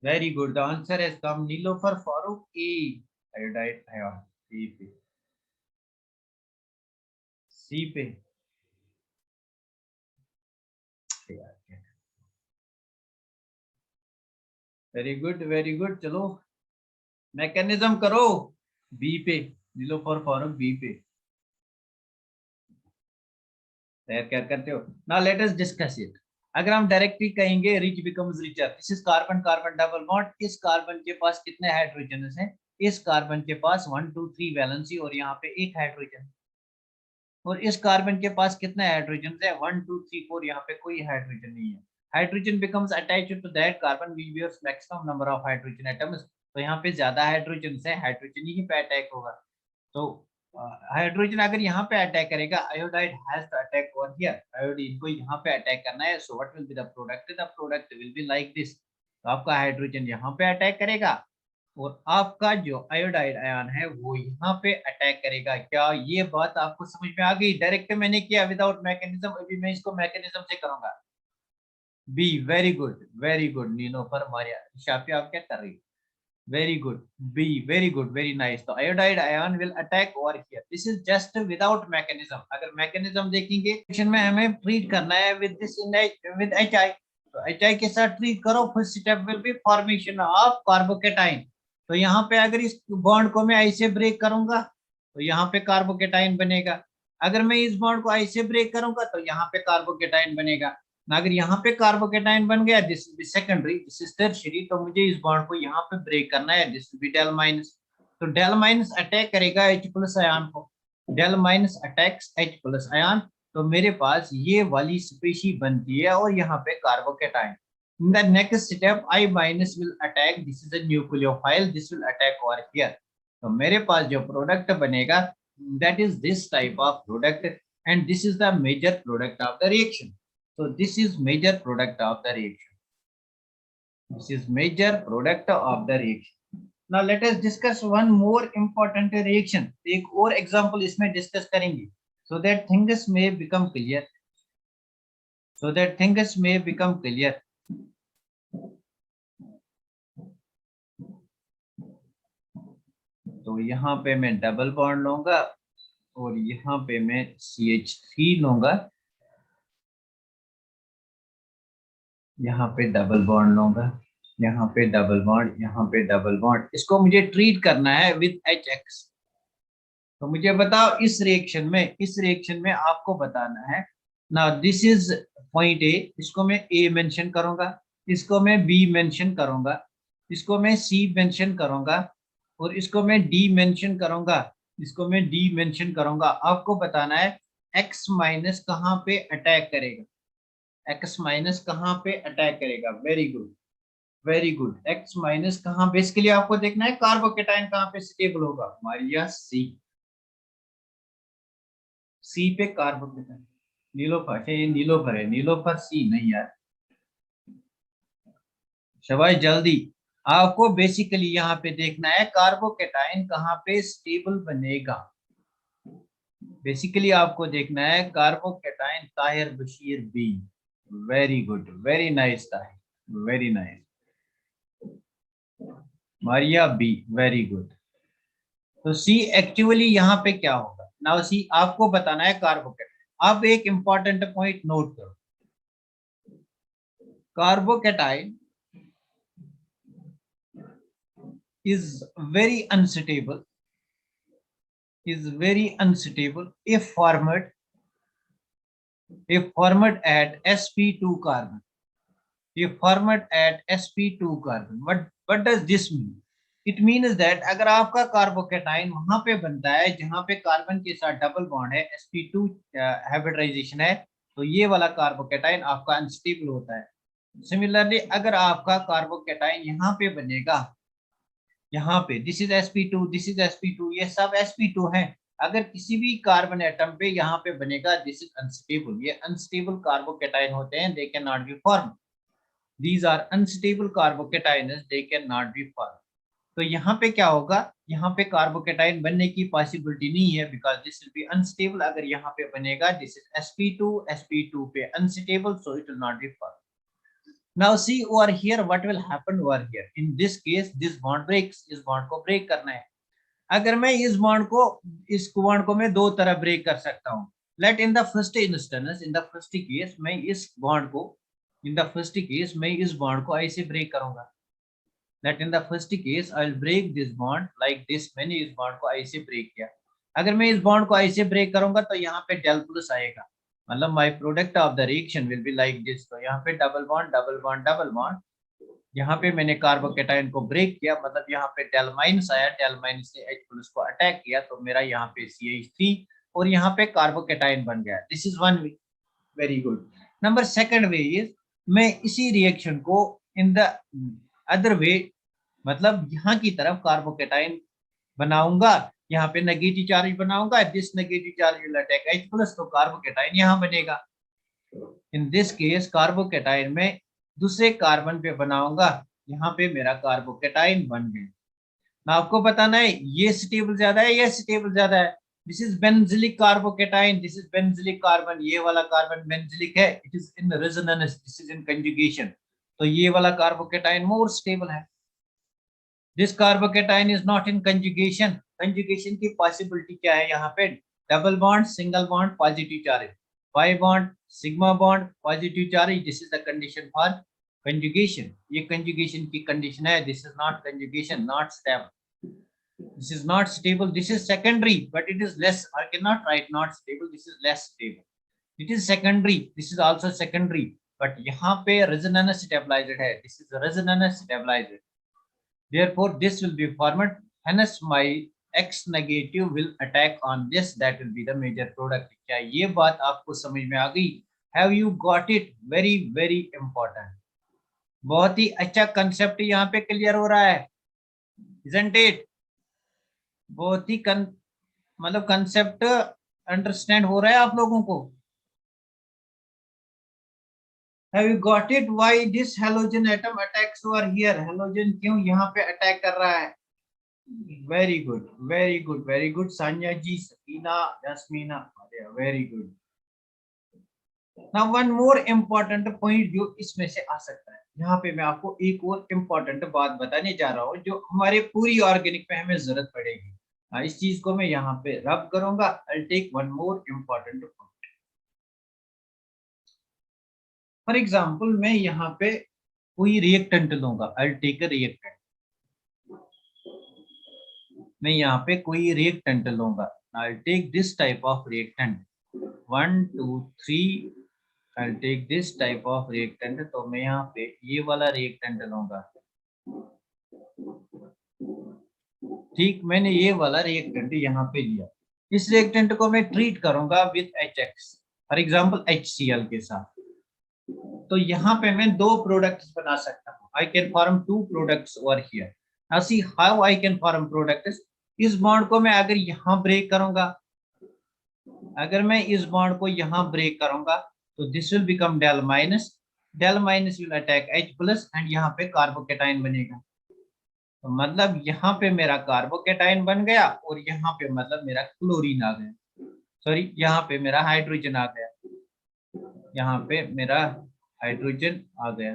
Very good, the answer has come, Nilofar Farooq A, iodide ion A पे, सी पे। वेरी गुड वेरी गुड, चलो मैकेनिज्म करो, बी पे, नीलोफर फारूक बी पे। तैयार क्या करते हो ना, लेट अस डिस्कस इट। अगर हम डायरेक्टली कहेंगे rich becomes richer, this is carbon carbon double bond, इस कार्बन के पास कितने हाइड्रोजन हैं? इस कार्बन के पास 1 2 3 वैलेंसी और यहाँ पे एक हाइड्रोजन। और इस कार्बन के पास कितने हाइड्रोजन है? 1 2 3 4, यहाँ पे कोई हाइड्रोजन नहीं है। Hydrogen becomes attached to that carbon which bears maximum number of hydrogen atoms. तो यहाँ पे ज्यादा हाइड्रोजन है, हाइड्रोजन ही पे अटैक होगा। तो हाइड्रोजन अगर यहाँ पे अटैक करेगा, iodide has to attack over here, iodine को यहाँ पे अटैक करना है, so what will be the product? The product will be like this. तो आपका हाइड्रोजन यहाँ पे अटैक करेगा और आपका जो आयोडाइड आयन है वो यहाँ पे अटैक करेगा। क्या ये बात आपको समझ में आ गई? डायरेक्ट मैंने किया विदाउट मैकेनिज्म, अभी मैं इसको मैकेनिज्म से करूंगा। B, very good Nilofar Maria Shafi, आप क्या कर रही हो? Very good. B. Very good. Very nice. तो iodide ion will attack over here. This is just without mechanism. अगर mechanism देखेंगे, रिएक्शन में हमें ट्रीट करना है with this with HI. तो HI के साथ ट्रीट करो, first step will be formation of carbocation. तो यहाँ पे अगर इस बॉन्ड को मैं ऐसे ब्रेक करूंगा तो यहाँ पे कार्बोकेटाइन बनेगा। अगर मैं इस बॉन्ड को ऐसे ब्रेक करूंगा तो यहाँ पे कार्बोकेटाइन बनेगा। अगर यहाँ पे कार्बोकेटाइन बन गया, this will B secondary, this is tertiary, तो मुझे इस बॉन्ड को यहाँ पे ब्रेक करना है, this will be del minus. तो डेल माइनस अटैक करेगा H प्लस आयन को, del minus attacks H plus ion. तो मेरे पास ये वाली स्पीशी बनती है और यहाँ पे carbocation. In the next step, I minus will attack. This is a nucleophile. This will attack over here. तो मेरे पास जो प्रोडक्ट बनेगा, that is this type of product, and this is the major product of the reaction. So this is major product of the reaction. This is major product of the reaction. Now let us discuss one more important reaction. एक और example इसमें discuss करेंगे, so that things may become clear. So that things may become clear. तो यहाँ पे मैं डबल बॉन्ड लूंगा और यहाँ पे मैं CH3 लूंगा, यहाँ पे डबल बॉन्ड लूंगा, यहाँ पे डबल बॉन्ड, यहाँ पे डबल बॉन्ड। इसको मुझे ट्रीट करना है विद HX। तो मुझे बताओ इस रिएक्शन में आपको बताना है ना, दिस इज पॉइंट ए, इसको मैं ए मेंशन करूंगा, इसको मैं बी मेंशन करूंगा, इसको मैं सी मेंशन करूंगा और इसको मैं डी मेंशन करूंगा, इसको मैं डी मेंशन करूंगा। आपको बताना है एक्स माइनस कहाँ पे अटैक करेगा, एक्स माइनस कहाँ पे अटैक करेगा। Very good very good, x minus कहाँ पे, इसके लिए आपको देखना है कार्बोकेटाइन कहाँ पे स्टेबल होगा, मारिया सी। सी पे कार्बोकेटाइन, नीलोफर, अच्छा ये नीलोफर है, नीलोफर सी नहीं यार। शबाश जल्दी। आपको बेसिकली यहाँ पे देखना है कार्बोकेटाइन कहाँ पे स्टेबल बनेगा। बेसिकली आपको देखना है carbocation, Tahir Bashir B, very good, very nice Tahir, very nice. Maria B, very good. तो सी एक्चुअली यहाँ पे क्या होगा, नाउ सी आपको बताना है कार्बोकेटाइन। अब एक इंपॉर्टेंट पॉइंट नोट करो, carbocation is very unstable, is very unstable if formed at sp2 carbon, if formed at sp2 carbon. What does this mean? It means that अगर आपका कार्बोकेटाइन वहां पे बनता है जहां पे कार्बन के साथ डबल बॉन्ड है, sp2 हाइब्रिडाइजेशन है, तो ये वाला कार्बोकेटाइन आपका अनस्टेबल होता है। सिमिलरली अगर आपका कार्बोकेटाइन यहाँ पे बनेगा, यहाँ पे this is sp2, this is sp2, ये सब sp2 है, अगर किसी भी कार्बन एटम पे यहाँ पे बनेगा, दिस इज अनस्टेबल, ये अनस्टेबल कार्बोकेटाइन होते हैं, they can not be form, these are unstable carbocations, they can not be form. तो यहाँ पे क्या होगा, यहाँ पे कार्बोकेटाइन बनने की पॉसिबिलिटी नहीं है, because this will B unstable. अगर यहाँ पे बनेगा, दिस इज sp2 पे unstable, so it will not be form. Now see over here what will happen over here. In this case this bond breaks, इस bond को break करना है। अगर मैं इस bond को, इस bond को मैं दो तरह break कर सकता हूँ। Let in the first instance, in the first case मैं इस bond को, in the first case मैं इस bond को ऐसे break करूँगा। Let in the first case I will break this bond like this, मैंने इस bond को ऐसे break किया। अगर मैं इस bond को ऐसे break करूँगा तो यहाँ पे del plus आएगा, मतलब my product of the reaction will be like this. तो यहाँ पे double bond double bond double bond, यहाँ पे मैंने कार्बोकेटाइन को ब्रेक किया, मतलब यहाँ पे डेल माइनस आया, डेल माइनस ने H प्लस को अटैक किया, तो मेरा यहाँ पे CH3 और यहाँ पे कार्बोकेटाइन बन गया। This is one way, very good. Number second way is, मैं इसी रिएक्शन को इन द अदर वे, मतलब यहाँ की तरफ कार्बोकेटाइन बनाऊंगा, यहाँ पे नेगेटिव चार्ज बनाऊंगा, this negative charge will attack H plus, तो कार्बोकेटाइन यहाँ बनेगा। इन दिस केस कार्बोकेटाइन में दूसरे कार्बन पे बनाऊंगा, यहाँ पे मेरा कार्बोकेटाइन बन गया। ना आपको बताना है ये स्टेबल ज्यादा है, ये स्टेबल ज्यादा है। This is benzylic carbocation, this is benzylic carbon, ये वाला कार्बन बेंजिलिक है, it is in resonance, this is in conjugation, तो ये वाला कार्बोकेटाइन मोर स्टेबल है। This carbocation is not in conjugation, conjugation की पॉसिबिलिटी क्या है, यहाँ पे double bond single bond positive charge, pi bond sigma bond positive charge, this is the condition for conjugation, ये कंजुगेशन की कंडीशन है। This is not conjugation, not stable, this is not stable, this is secondary, but it is less, I cannot write not stable, this is less stable, it is secondary, this is also secondary, but यहाँ पे resonance stabilized है, this is resonance stabilized, therefore this will be formed, hence my X negative will attack on this, that will be the major product। क्या ये बात आपको समझ में आ गई? Have you got it? Very very important, बहुत ही अच्छा कंसेप्ट यहाँ पे क्लियर हो रहा है, isn't it? बहुत ही मतलब कंसेप्ट अंडरस्टैंड हो रहा है आप लोगों को? Have you got it? Why this halogen atom attacks over here? Halogen क्यों यहाँ पे अटैक कर रहा है? Very good, very good, very good Sanya ji, Sakina, Jasmina, very good. Now one more important point जो इसमें से आ सकता है, यहाँ पे मैं आपको एक और इम्पोर्टेंट बात बताने जा रहा हूँ जो हमारे पूरी ऑर्गेनिक में हमें जरूरत पड़ेगी। इस चीज को मैं यहाँ पे रब करूंगा। I'll take one more important point. For example मैं यहाँ पे कोई रिएक्टेंट लूंगा, I'll take a reactant, मैं यहाँ पे कोई रिएक्टेंट लूंगा, I'll take this type of reactant, 1 2 3, I'll take this type of reactant, तो मैं यहाँ पे ये वाला रिएक्टेंट लूंगा, ठीक, मैंने ये वाला रिएक्टेंट यहाँ पे लिया, इस रिएक्टेंट को मैं ट्रीट करूंगा with HX, for example HCl के साथ, तो यहाँ पे मैं दो प्रोडक्ट्स बना सकता हूँ, I can form two products over here। Now see how I can form products। इस बॉन्ड को मैं अगर यहाँ ब्रेक करूंगा, अगर मैं इस बॉन्ड को यहाँ ब्रेक करूंगा तो this will become del minus will attack H plus and यहाँ पे कार्बोकेटाइन बनेगा। तो मतलब यहाँ पे मेरा कार्बोकेटाइन बन गया और यहाँ पे मतलब मेरा क्लोरीन आ गया, सॉरी यहाँ पे मेरा हाइड्रोजन आ गया, यहाँ पे मेरा हाइड्रोजन आ गया।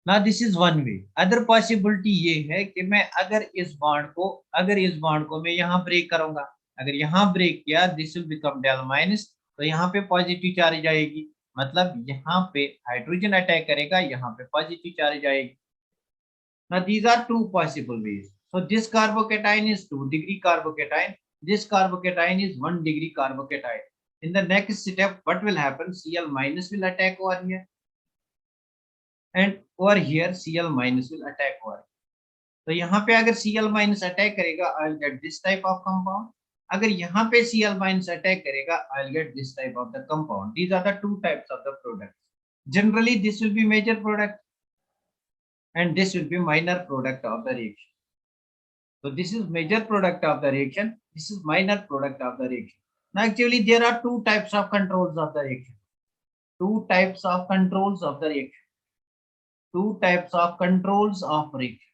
ना this is one way. Other possibility ये है कि मैं अगर इस बॉन्ड को मैं यहाँ ब्रेक करूंगा, अगर यहाँ ब्रेक किया this will become del minus, तो यहाँ पे पॉजिटिव चार्ज आएगी, मतलब यहाँ पे हाइड्रोजन अटैक करेगा, यहाँ पे पॉजिटिव चार्ज आएगी। Now these are two possible ways. So this carbocation is 2-degree carbocation. This carbocation is 1-degree carbocation. In the next step, what will happen? Cl minus will attack over here, and over here Cl minus will attack over. तो यहाँ पे अगर Cl minus attack करेगा, I'll get this type of compound. अगर यहाँ पे Cl minus attack करेगा, I'll get this type of the compound. These are the two types of the product. Generally, this will be major product, and this will be minor product of the reaction. So this is major product of the reaction. This is minor product of the reaction. Now actually there are two types of controls of the reaction. Two types of controls of the reaction. Two types of controls of reaction.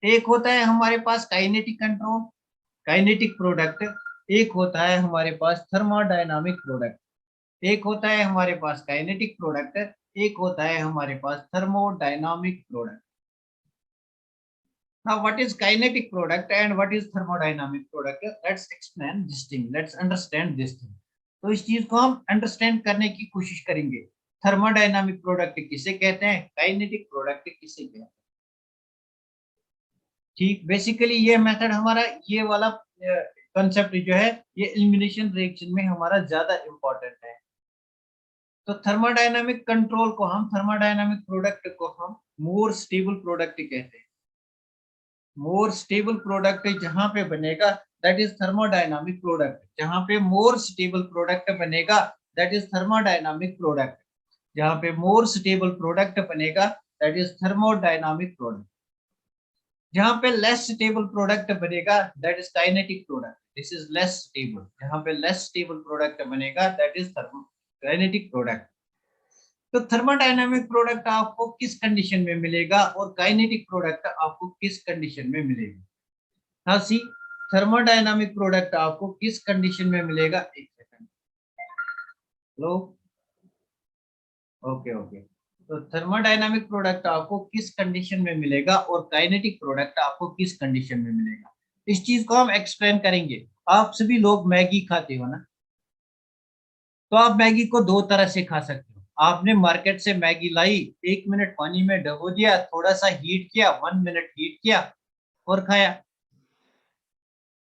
एक होता है हमारे पास काइनेटिक कंट्रोल, काइनेटिक प्रोडक्ट। एक होता है हमारे पास थर्मोडायनामिक प्रोडक्ट। एक होता है हमारे पास काइनेटिक प्रोडक्ट, एक होता है हमारे पास thermodynamic product. Now, what is kinetic product and what is thermodynamic product? Let's explain this thing. Let's understand this thing. तो इस चीज को हम अंडरस्टैंड करने की कोशिश करेंगे। थर्मोडायनामिक प्रोडक्ट किसे कहते हैं, काइनेटिक प्रोडक्ट किसे कहते हैं। ठीक, बेसिकली ये मेथड हमारा, ये वाला कंसेप्ट जो है, ये एलिमिनेशन रिएक्शन में हमारा ज्यादा इंपॉर्टेंट है। तो थर्मोडायनामिक कंट्रोल को हम, थर्मोडायनामिक प्रोडक्ट को हम मोर स्टेबल प्रोडक्ट कहते हैं। मोर स्टेबल प्रोडक्ट जहां पे बनेगा दैट इज थर्मोडायनामिक प्रोडक्ट। जहां पे मोर स्टेबल प्रोडक्ट बनेगा दैट इज थर्मोडायनामिक प्रोडक्ट। जहां पे मोर स्टेबल प्रोडक्ट बनेगा दैट इज थर्मोडायनामिक प्रोडक्ट। जहां पे लेस स्टेबल प्रोडक्ट बनेगा that is kinetic product. This is less stable. जहां पे लेस स्टेबल प्रोडक्ट बनेगा दैट इज काइनेटिक प्रोडक्ट। तो थर्मोडायनामिक प्रोडक्ट आपको किस कंडीशन में मिलेगा और काइनेटिक प्रोडक्ट आपको किस कंडीशन में मिलेगा। हाँ सी, थर्मोडायनामिक प्रोडक्ट आपको किस कंडीशन में मिलेगा, एक सेकंड। Hello, okay okay. तो थर्मोडायनामिक प्रोडक्ट आपको किस कंडीशन में मिलेगा और काइनेटिक प्रोडक्ट आपको किस कंडीशन में मिलेगा, इस चीज को हम एक्सप्लेन करेंगे। आप सभी लोग मैगी खाते हो ना, तो आप मैगी को दो तरह से खा सकते हो। आपने मार्केट से मैगी लाई, 1 मिनट पानी में डबो दिया, थोड़ा सा हीट किया, 1 मिनट हीट किया और खाया।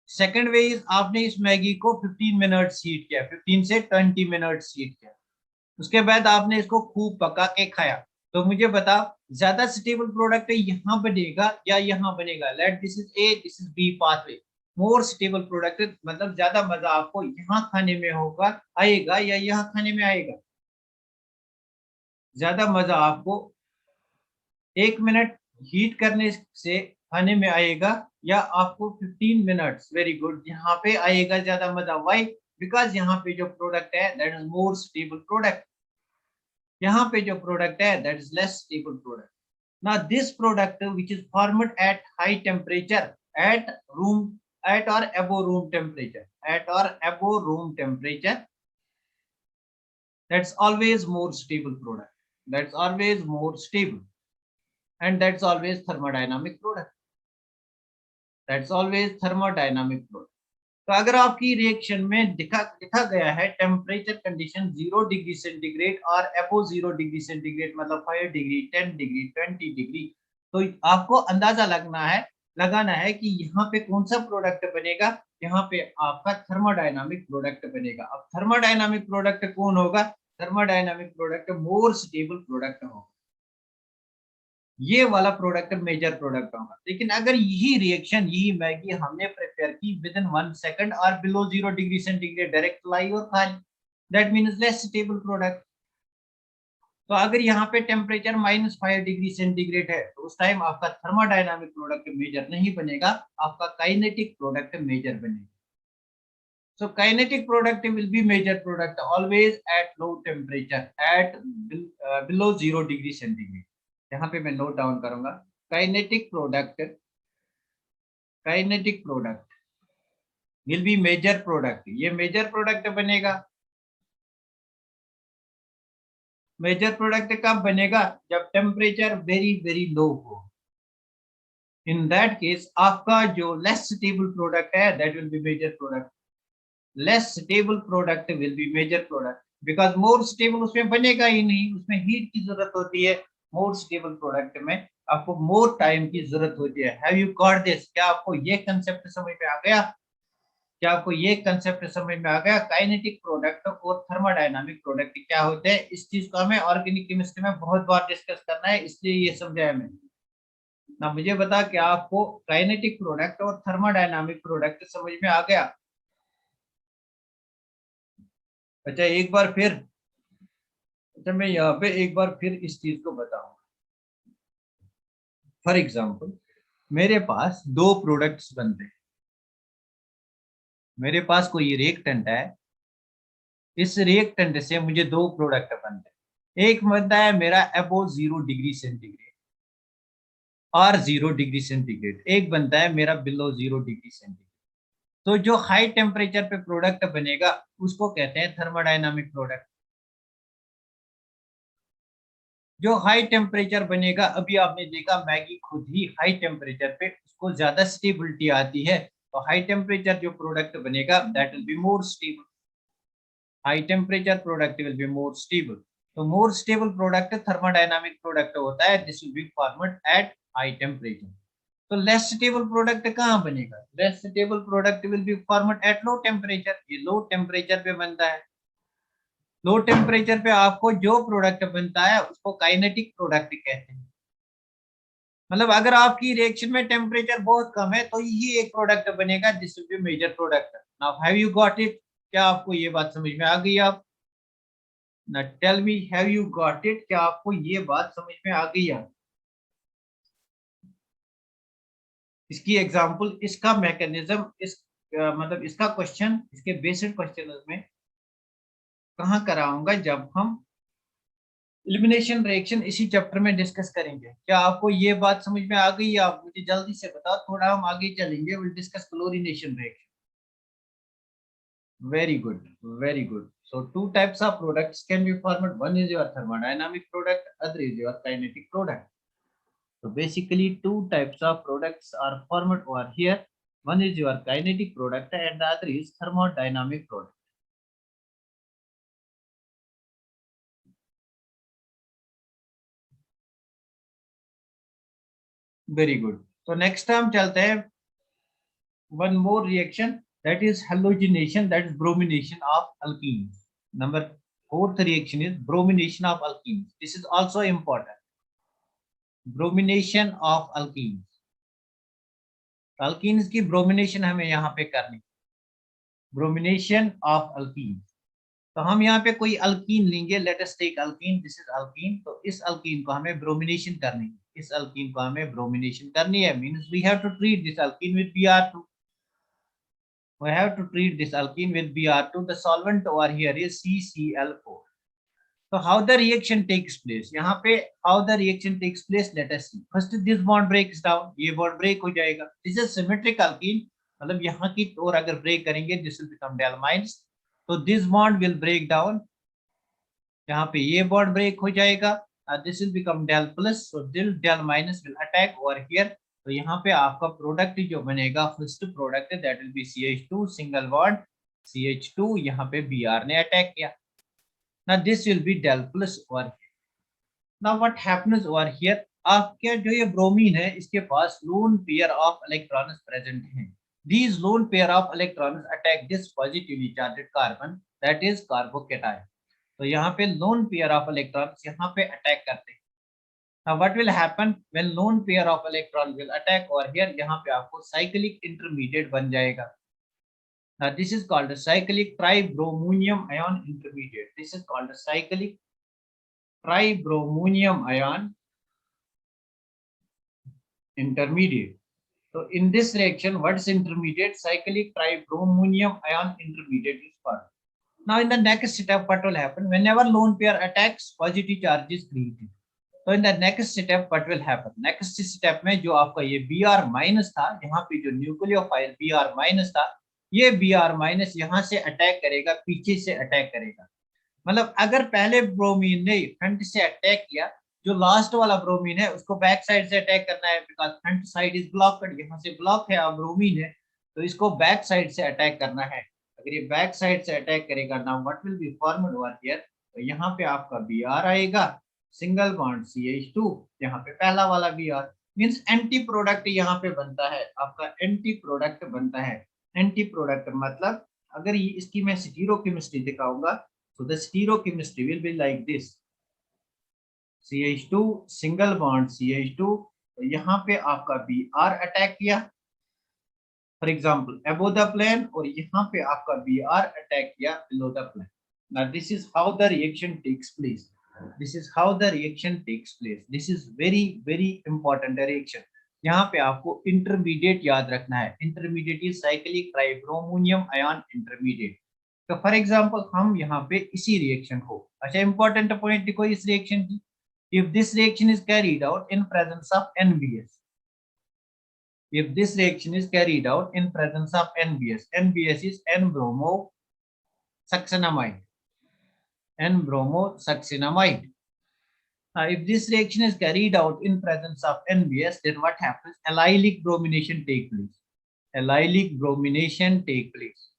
सेकेंड वे इज आपने इस मैगी को 15 मिनट हीट किया, 15 से 20 मिनट हीट किया, उसके बाद आपने इसको खूब पका के खाया। तो मुझे बताओ ज्यादा स्टेबल प्रोडक्ट यहाँ बनेगा या यहाँ बनेगा। Let this is A, this is B pathway. More stable product मतलब ज्यादा मजा आपको यहाँ खाने में होगा, आएगा या यहाँ खाने में आएगा। ज्यादा मजा आपको 1 मिनट हीट करने से खाने में आएगा या आपको 15 मिनट्स, वेरी गुड, यहाँ पे आएगा ज्यादा मजा। वाई? बिकॉज यहाँ पे जो प्रोडक्ट है that is more stable product. यहाँ पे जो प्रोडक्ट है that is less stable product. Now this product which is formed at high temperature, at room, at or above room temperature, at or above room temperature, that's always more stable product. That's always more stable, and that's always thermodynamic product. That's always thermodynamic product. तो अगर आपकी रिएक्शन में लिखा गया है टेम्परेचर कंडीशन 0 डिग्री सेंटीग्रेड और अबव 0 डिग्री सेंटीग्रेड, मतलब 5 डिग्री, 10 डिग्री, 20 डिग्री, तो आपको अंदाजा लगाना है कि यहाँ पे कौन सा प्रोडक्ट बनेगा। यहाँ पे आपका थर्मोडायनामिक प्रोडक्ट बनेगा। अब थर्मोडायनामिक प्रोडक्ट कौन होगा, thermodynamic product more stable product होगा। ये वाला प्रोडक्ट मेजर प्रोडक्ट होगा। लेकिन अगर यही रिएक्शन, यही मैगी हमने प्रिपेयर की विद इन 1 सेकंड और बिलो 0 डिग्री सेंटीग्रेड, डायरेक्ट लाई और खा ली, that means less stable product. तो अगर यहाँ पे टेम्परेचर -5 डिग्री सेंटीग्रेड है तो उस टाइम आपका थर्मोडायनामिक प्रोडक्ट मेजर नहीं बनेगा, आपका काइनेटिक प्रोडक्ट मेजर बनेगा। So kinetic product will be major product always at low temperature at below 0 degree centigrade. यहाँ पे मैं नोट डाउन करूंगा kinetic product will be major product. ये मेजर प्रोडक्ट बनेगा। मेजर प्रोडक्ट कब बनेगा? जब टेम्परेचर वेरी वेरी लो हो। इन दैट केस आपका जो लेस स्टेबल प्रोडक्ट है that will be major product. Less stable product will be major product because more stable उसमें बनेगा ही नहीं, उसमें हीट की जरूरत होती है। मोर स्टेबल प्रोडक्ट में आपको मोर टाइम की जरूरत होती है। Have you got this? क्या आपको ये कंसेप्ट समझ में आ गया? क्या आपको ये कंसेप्ट समझ में आ गया? काइनेटिक प्रोडक्ट और थर्मोडायनामिक प्रोडक्ट क्या होते हैं? इस चीज को हमें ऑर्गेनिक केमिस्ट्री में बहुत बार डिस्कस करना है, इसलिए ये समझाया मैंने। ना मुझे बता कि आपको काइनेटिक प्रोडक्ट और थर्मोडायनामिक प्रोडक्ट समझ में आ गया? अच्छा एक बार फिर, अच्छा मैं यहाँ पे एक बार फिर इस चीज को बताऊंगा। फॉर एग्जाम्पल मेरे पास दो प्रोडक्ट्स बनते हैं। मेरे पास कोई रिएक्टेंट है, इस रिएक्टेंट से मुझे दो प्रोडक्ट बनते हैं। एक बनता है मेरा अबोव 0 डिग्री सेंटीग्रेड और 0 डिग्री सेंटीग्रेड, एक बनता है मेरा बिलो 0 डिग्री सेंटीग्रेड। तो जो हाई टेम्परेचर पे प्रोडक्ट बनेगा उसको कहते हैं थर्मोडायनामिक प्रोडक्ट। जो हाई टेम्परेचर बनेगा, अभी आपने देखा मैगी खुद ही हाई टेम्परेचर पे उसको ज्यादा स्टेबिलिटी आती है, तो हाई टेम्परेचर जो प्रोडक्ट बनेगा that will be more stable. High temperature product will be more stable. तो more stable product thermodynamic product होता है, this will be formed at high temperature. तो लेस स्टेबल प्रोडक्ट कहाँ बनेगा? Less stable product will be formed at low temperature. ये लो टेम्परेचर पे बनता है। लो टेम्परेचर पे आपको जो प्रोडक्ट बनता है उसको काइनेटिक प्रोडक्ट कहते हैं। मतलब अगर आपकी रिएक्शन में टेम्परेचर बहुत कम है तो ये एक प्रोडक्ट बनेगा जिस will be major product. Now have you got it? क्या आपको ये बात समझ में आ गई? आप ना tell me, have you got it? क्या आपको ये बात समझ में आ गई? आप इसकी एग्जांपल, इसका मैकेनिज्म, इस मतलब इसका क्वेश्चन, इसके बेसिक क्वेश्चन में कहाँ कराऊंगा? जब हम एलिमिनेशन रिएक्शन इसी चैप्टर में डिस्कस करेंगे। क्या आपको ये बात समझ में आ गई? आप मुझे जल्दी से बताओ, थोड़ा हम आगे चलेंगे। Will discuss chlorination reaction. Very good, very good. So two types of products can be formed. One is your thermodynamic product, other is your kinetic product. So basically two types of products are formed over here. One is your kinetic product and the other is thermodynamic product. Very good. So next time चलते हैं one more reaction, that is halogenation, that is bromination of alkenes. Number fourth reaction is bromination of alkenes. This is also important. Bromination of alkenes. Alkenes की ब्रोमिनेशन हमें यहाँ पे करनी। Bromination of alkene. तो हम यहाँ पे कोई अल्कीन लेंगे, let us take alkene, this is alkene. तो इस अल्कीन को हमें ब्रोमिनेशन करनी है। इस अल्कीन को हमें ब्रोमिनेशन करनी है, means we have to treat this alkene with Br2। We have to treat this alkene with Br2. The solvent over here is CCl4. So how the reaction takes place? यहाँ पे how the reaction takes place, let us see. First this bond breaks down. ये bond break हो जाएगा. This is symmetric alkene. मतलब यहाँ की ओर अगर break करेंगे, this will become del minus. तो this bond will break down. यहाँ पे ये bond break हो जाएगा. This will become del plus. So del minus will attack over here. तो यहाँ पे आपका प्रोडक्ट जो बनेगा, first product that will B CH2 single bond CH2, यहाँ पे Br ने अटैक किया। Now this will be del plus over here. Now what happens over here? आपके जो ये ब्रोमीन है इसके पास lone pair of electrons present हैं. These lone pair of electrons attack this positively charged carbon, that is carbocation. तो यहाँ पे lone pair of electrons यहाँ पे अटैक करते हैं। Now what will happen when lone pair of electrons will attack over here? यहाँ पे आपको cyclic intermediate बन जाएगा। Now this is called a cyclic tribromonium ion intermediate. This is called a cyclic tribromonium ion intermediate. So in this reaction, what is intermediate? Cyclic tribromonium ion intermediate is formed. Now in the next step, what will happen? Whenever lone pair attacks, positive charge is created. So in the next step, what will happen? Next step में जो आपका ये Br माइनस था, यहाँ पे जो न्यूक्लियोफाइल Br माइनस था, ये Br माइनस यहाँ से अटैक करेगा, पीछे से अटैक करेगा. मतलब अगर पहले ब्रोमीन ने फ्रंट से अटैक किया, जो लास्ट वाला ब्रोमीन है उसको बैक साइड से अटैक करना है, because front side is blocked, यहाँ से ब्लॉक है और ब्रोमीन है, तो इसको बैक साइड से अटैक करना है. अगर ये बैक साइड से अटैक करेगा, now what will be formed over here, तो यहाँ पे आपका Br आएगा, सिंगल बॉन्ड CH2, यहाँ पे पहला वाला Br मींस एंटी प्रोडक्ट यहाँ पे बनता है, आपका एंटी प्रोडक्ट बनता है. एंटी प्रोडक्ट मतलब अगर ये इसकी मैं स्टीरियोकेमिस्ट्री दिखाऊंगा, so the stereochemistry will be like this, CH2 single bond CH2, तो यहाँ पे आपका Br अटैक किया for example above the plane, और यहाँ पे आपका Br अटैक किया below the plane. Now this is how the reaction takes place. This is how the reaction takes place. This is very important reaction. यहाँ पे आपको इंटरमीडिएट याद रखना है. Intermediate is cyclic tribromonium ion intermediate. तो फॉर एग्जांपल हम यहाँ पे इसी रिएक्शन को, अच्छा इंपॉर्टेंट पॉइंट देखो इस रिएक्शन की, if this reaction is carried out in presence of NBS, if this reaction is carried out in presence of NBS, NBS is N-bromo succinamide, N-bromo succinamide. If this reaction is carried out in presence of NBS, then what happens? Allylic bromination take place. Allylic bromination take place.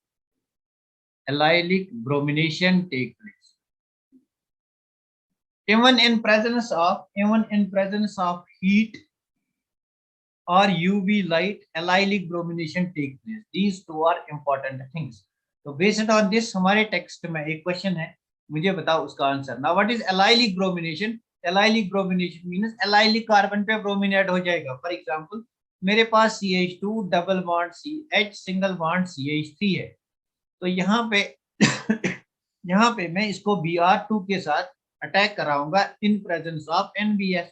Allylic bromination take place. Even in presence of heat or UV light, allylic bromination take place. These two are important things. So based on this, हमारे टेक्स्ट में एक क्वेश्चन है, मुझे बताओ उसका answer. Now what is allylic bromination? Allylic bromination means allylic carbon पे ब्रोमीन ऐड हो जाएगा. फॉर एग्जांपल मेरे पास CH2 double bond CH single bond CH3 है, तो यहाँ पे यहाँ पे मैं इसको Br2 के साथ अटैक कराऊंगा इन प्रेजेंस ऑफ NBS.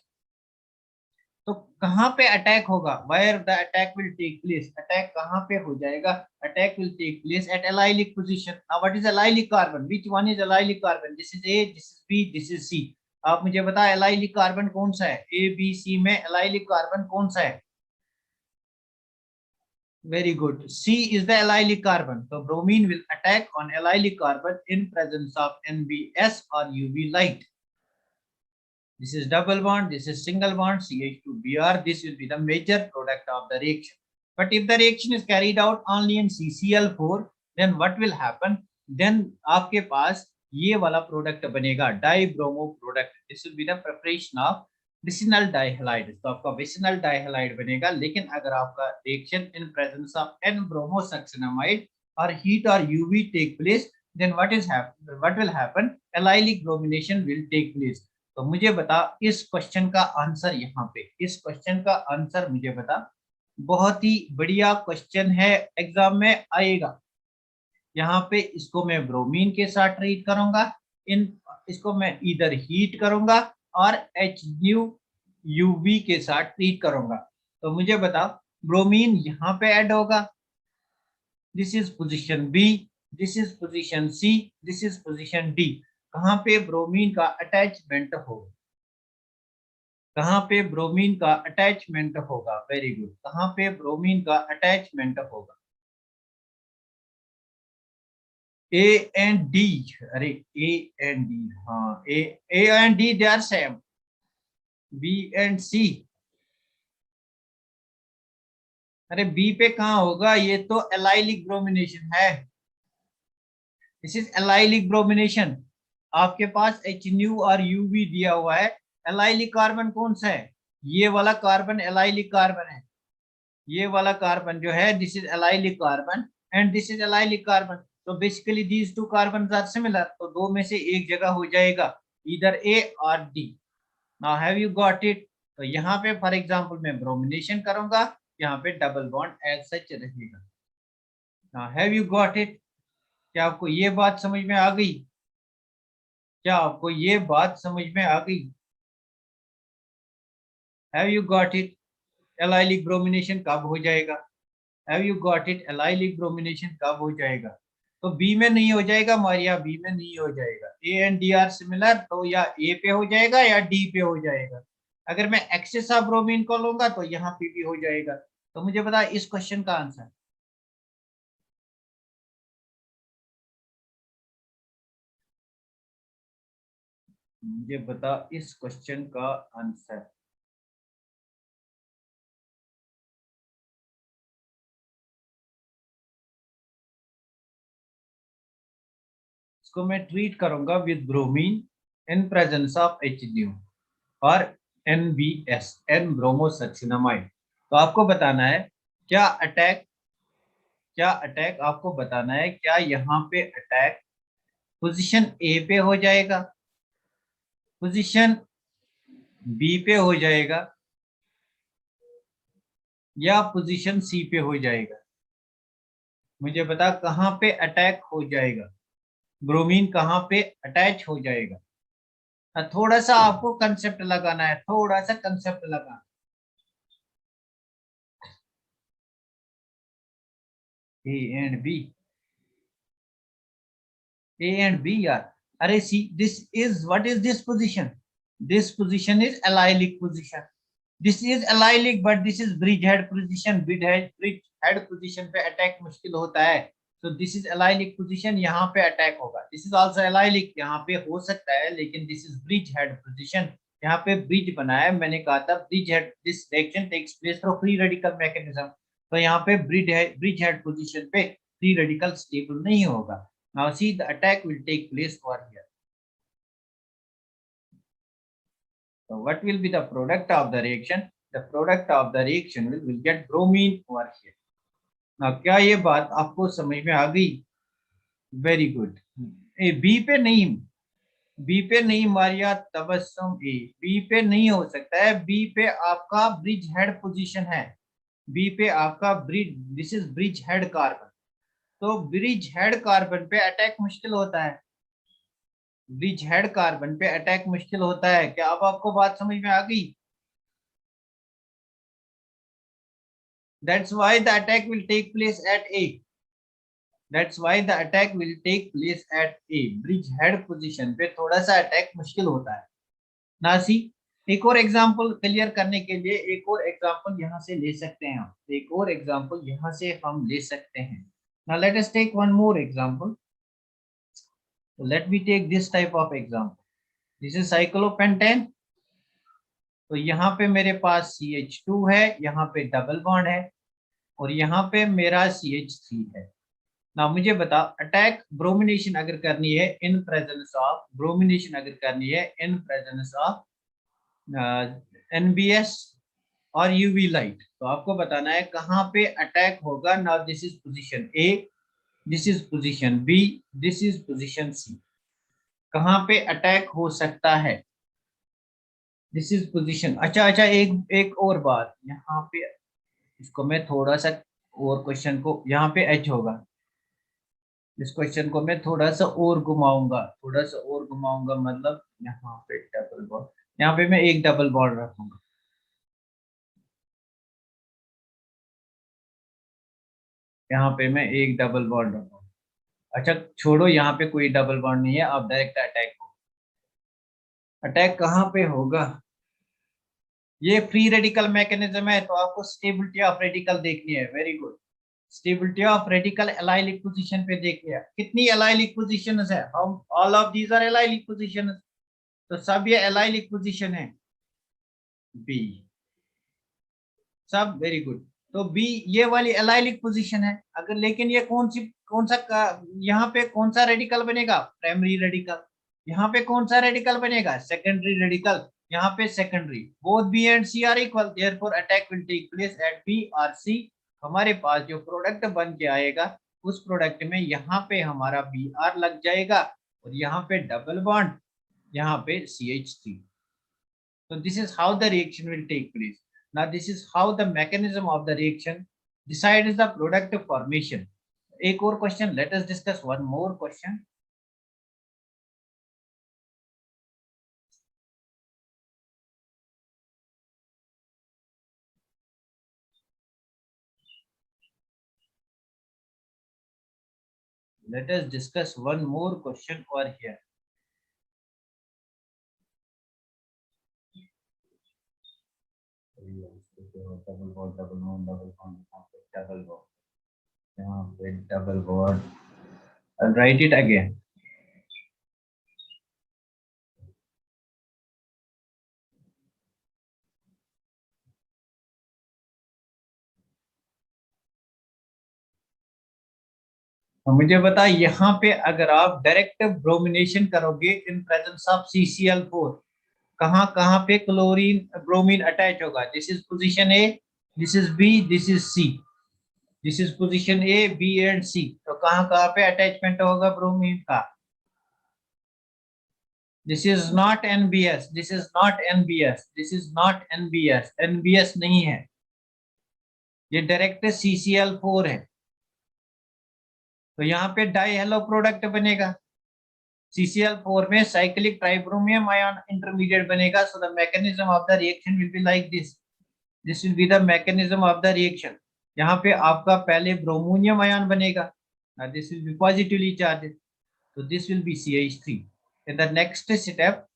तो कहाँ पे अटैक होगा? Where the attack will take place? Attack कहाँ पे हो जाएगा? Attack will take place at allylic position. Now what is allylic carbon? Which one is allylic carbon? This is A, this is B, this is C. आप मुझे बताएं allylic carbon कौन सा है? A, B, C में allylic carbon कौन सा है? Very good. C is the allylic carbon. So bromine will attack on allylic carbon in presence of NBS or UV light. This is double bond, this is single bond, CH2Br. This will be the major product of the reaction. But if the reaction is carried out only in CCl4, then what will happen? Then आपके पास ये वाला प्रोडक्ट बनेगा dibromo product. This will be the preparation of vicinal dihalide. तो आपका विसिनल डाइहैलाइड बनेगा. लेकिन अगर आपका reaction in presence of N-bromo succinamide or heat or UV take place, then what will happen? Allylic bromination will take place. तो मुझे बता इस क्वेश्चन का आंसर, यहाँ पे इस क्वेश्चन का आंसर मुझे बता. बहुत ही बढ़िया क्वेश्चन है, एग्जाम में आएगा. यहाँ पे इसको मैं ब्रोमीन के साथ ट्रीट करूंगा, इसको मैं इधर हीट करूंगा और HNUV के साथ ट्रीट करूंगा. तो मुझे बता ब्रोमीन यहाँ पे ऐड होगा. This is position B, this is position C, this is position D. कहाँ पे ब्रोमीन का अटैचमेंट होगा? कहाँ पे ब्रोमीन का अटैचमेंट होगा? Very good. कहाँ पे ब्रोमीन का अटैचमेंट होगा? A and D. अरे A and D, हाँ A and D they are same. B and C. अरे B पे कहाँ होगा? ये तो allylic bromination है. This is allylic bromination. आपके पास HNU और UV दिया हुआ है. एलाइलिक कार्बन कौन सा है? ये वाला कार्बन एलाइलिक कार्बन है. ये वाला कार्बन जो है this is allylic carbon and this is allylic carbon. तो basically these two carbon are similar. तो दो में से एक जगह हो जाएगा, इधर A और D. Now have you got it? तो यहाँ पे फॉर एग्जांपल मैं ब्रोमिनेशन करूंगा, यहाँ पे डबल बॉन्ड एज सच रहेगा. Now have you got it? क्या आपको ये बात समझ में आ गई? क्या आपको ये बात समझ में आ गई? Have you got it? Allylic bromination कब हो जाएगा? Have you got it? Allylic bromination कब हो जाएगा? तो बी में नहीं हो जाएगा मारिया, बी में नहीं हो जाएगा। A and D R similar, तो या ए पे हो जाएगा या डी पे हो जाएगा। अगर मैं एक्सेस ऑफ ब्रोमीन को लूंगा तो यहाँ पे भी हो जाएगा। तो मुझे बता इस क्वेश्चन का आंसर। मुझे बता इस क्वेश्चन का आंसर। इसको मैं ट्रीट करूंगा with bromine in presence of HNO और NBS, एन ब्रोमोसक्सिनामाइड। तो आपको बताना है क्या अटैक, क्या अटैक आपको बताना है क्या यहाँ पे अटैक पोजीशन ए पे हो जाएगा, पोजीशन बी पे हो जाएगा, या पोजीशन सी पे हो जाएगा। मुझे बता कहाँ पे अटैक हो जाएगा, ब्रोमीन कहाँ पे अटैच हो जाएगा। थोड़ा सा आपको कंसेप्ट लगाना है, थोड़ा सा कंसेप्ट लगाना। A and B, A and B यार। अरे see this is, what is this position? This position is allylic position. This is allylic but this is bridge head position. Bridge head position पे अटैक मुश्किल होता है। तो दिस इज एलाइलिक पोजीशन, यहाँ पे अटैक होगा। दिस इज आल्सो एलाइलिक, यहाँ पे हो सकता है, लेकिन this is bridge head position. यहाँ पे ब्रिज बना है, मैंने कहा था bridge head, this reaction takes place through free radical mechanism. तो यहाँ पे ब्रिज हेड पोजीशन पे फ्री रेडिकल स्टेबल नहीं होगा। Now see the attack will take place over here. So what will be the product of the reaction? The product of the reaction will get bromine over here. Now क्या ये बात आपको समझ में आ गई? Very good. ए बी पे नहीं, बी पे नहीं मारिया तबस्सुम, ए बी पे नहीं हो सकता है। बी पे आपका ब्रिज हेड पोजीशन है, बी पे आपका bridge, this is bridge head carbon. तो ब्रिज हेड कार्बन पे अटैक मुश्किल होता है, ब्रिज हेड कार्बन पे अटैक मुश्किल होता है। क्या अब आपको बात समझ में आ गई? That's why the attack will take place at A. That's why the attack will take place at A. Bridge head position पे थोड़ा सा अटैक मुश्किल होता है। नासी, एक और एग्जांपल क्लियर करने के लिए एक और एग्जांपल यहाँ से ले सकते हैं हम, एक और एग्जांपल यहाँ से हम ले सकते हैं। Now let us take one more example. So let me take this type of example. This is cyclopentane. तो यहाँ पे मेरे पास CH2 है, यहाँ पे डबल बॉन्ड है, और यहाँ पे मेरा CH3 है। ना मुझे बता अटैक ब्रोमिनेशन अगर करनी है इन प्रेजेंस ऑफ, ब्रोमिनेशन अगर करनी है इन प्रेजेंस ऑफ NBS और यूवी लाइट, तो आपको बताना है कहाँ पे अटैक होगा। Now this is position A, this is position B, this is position C. कहाँ पे अटैक हो सकता है? This is position. अच्छा अच्छा, एक एक और बात यहाँ पे, इसको मैं थोड़ा सा और क्वेश्चन को, यहाँ पे एच होगा, इस क्वेश्चन को मैं थोड़ा सा और घुमाऊंगा, थोड़ा सा और घुमाऊंगा, मतलब यहाँ पे डबल बॉन्ड, यहाँ पे मैं एक डबल बॉन्ड रखूंगा, यहाँ पे मैं एक डबल बॉन्ड रखूंगा। अच्छा छोड़ो, यहाँ पे कोई डबल बॉन्ड नहीं है, अब डायरेक्ट अटैक हो। अटैक कहाँ पे होगा? ये फ्री रेडिकल मैकेनिज्म है, तो आपको स्टेबिलिटी ऑफ रेडिकल देखनी है। Very good. Stability of radical allylic position पे देखिए कितनी एलाइलिक पोजीशंस है। हम all of these are allylic positions, तो सब ये एलाइलिक पोजीशन है। बी, सब वेरी गुड। तो बी ये वाली एलाइलिक पोजीशन है। अगर लेकिन ये कौन सी, कौन सा यहाँ पे कौन सा रेडिकल बनेगा? Primary radical. यहाँ पे कौन सा रेडिकल बनेगा? Secondary radical. यहाँ पे secondary. Both B and C are equal, therefore attack will take place at B और सी। हमारे पास जो प्रोडक्ट बन के आएगा उस प्रोडक्ट में यहाँ पे हमारा बी आर लग जाएगा, और यहाँ पे डबल बॉन्ड, यहाँ पे CH3। So this is how the reaction will take place. Now this is how the mechanism of the reaction decides the product formation. एक और question, let us discuss one more question. Let us discuss one more question over here. Double bond, double bond, double bond, double bond. यहाँ पे double bond. I'll write it again. तो मुझे बता, यहाँ पे अगर आप डायरेक्ट ब्रोमिनेशन करोगे इन प्रेजेंस ऑफ CCl4, कहाँ कहाँ पे क्लोरीन ब्रोमीन अटैच होगा? This is position A, this is B, this is C. This is position A, B and C. तो कहाँ कहाँ पे अटैचमेंट होगा ब्रोमीन का? This is not NBS, this is not NBS, this is not NBS. NBS नहीं है, ये डायरेक्ट CCl4 है. तो यहाँ पे डाई हेलो प्रोडक्ट बनेगा. CCl4 में साइक्लिक ट्राइब्रोमियम आयन इंटरमीडिएट बनेगा. So the mechanism of the reaction will be like this. This will be the mechanism of the reaction. यहाँ पे आपका पहले ब्रोमोनियम आयन बनेगा. This will B positively charge. So this will be CH3. In the next step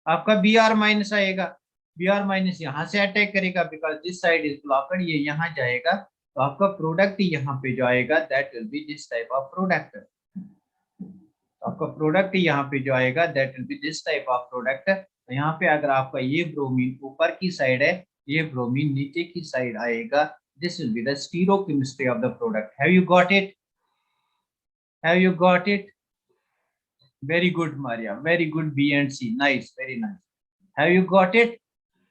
आपका Br माइनस आएगा. Br माइनस यहाँ से अटैक करेगा because this side is blocked. ये यहाँ जाएगा तो आपका प्रोडक्ट यहाँ पे जो आएगा that will B this type of product. आपका प्रोडक्ट यहाँ पे जो आएगा that will B this type of product. तो यहाँ पे अगर आपका ये ब्रोमीन ऊपर की साइड है, ये ब्रोमीन नीचे की साइड आएगा. This will be the stereochemistry of the product. Have you got it? Have you got it? Very good, Maria. Very good. B and C. Nice. Very nice. Have you got it?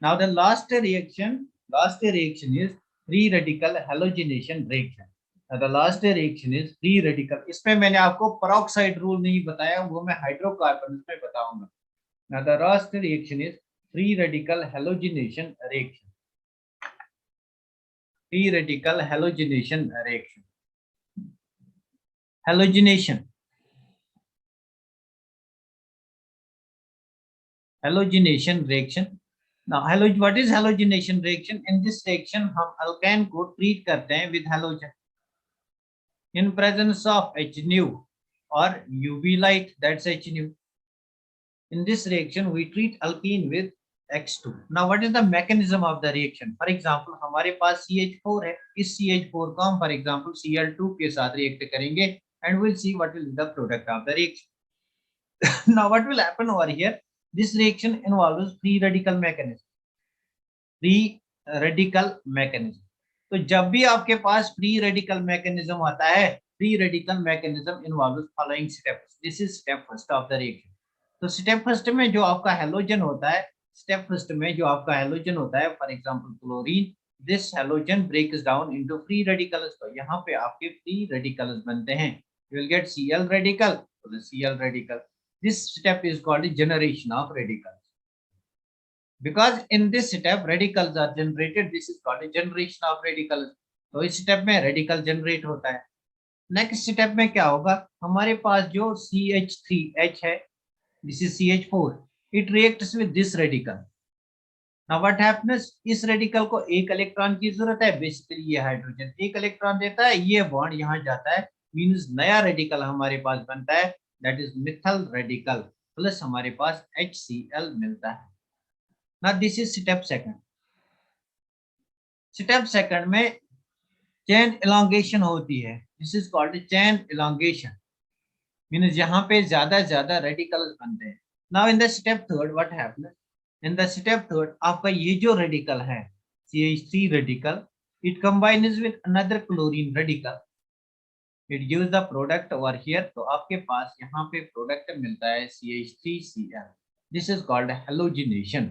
Now the last reaction is free radical halogenation reaction. Now the last reaction is free radical. इसमें मैंने आपको peroxide rule नहीं बताया, वो मैं हाइड्रोकार्बन में बताऊंगा. Now the last reaction is free radical halogenation reaction. Free radical halogenation reaction. Halogenation reaction. Now what is halogenation reaction? In this reaction हम अल्काइन को ट्रीट करते हैं with halogen in presence of HNu or UV light, that's HNu. In this reaction we treat alkene with X2. Now what is the mechanism of the reaction? For example हमारे पास CH4 है. इस CH4 को हम for example Cl2 के साथ रिएक्ट करेंगे and we'll see what will be the product of the reaction. Now what will happen over here? This reaction involves free radical mechanism. Free radical mechanism. तो जब भी आपके पास free radical mechanism आता है, free radical mechanism involves following steps. This is step first of the reaction. तो step first में जो आपका halogen होता है, step first में जो आपका halogen होता है, for example chlorine, this halogen breaks down into free radicals. तो यहाँ पे आपके free radicals बनते हैं. You will get Cl radical. So the Cl radical. This step is called the generation of radicals. Because in this step radicals are generated, this is called the generation of radicals. तो इस step में radical generate होता है. Next step में क्या होगा? हमारे पास जो CH3H है, this is CH4. It reacts with this radical. Now what happens? इस radical को एक इलेक्ट्रॉन की जरूरत है. Basically ये हाइड्रोजन एक इलेक्ट्रॉन देता है, ये बॉन्ड यहाँ जाता है. मीन्स नया रेडिकल हमारे पास बनता है, that is methyl radical plus हमारे पास HCl मिलता है. ना this is step second. Step second में चेन इलांगेशन होती है. This is called chain elongation. Means यहाँ पे ज्यादा रेडिकल्स बनते हैं. Now in the step third what happens? In the step third आपका ये जो रेडिकल है CH3 radical, it combines with another chlorine radical. It gives the product over here. तो आपके पास यहाँ पे प्रोडक्ट मिलता है CH3Cl. This is called halogenation.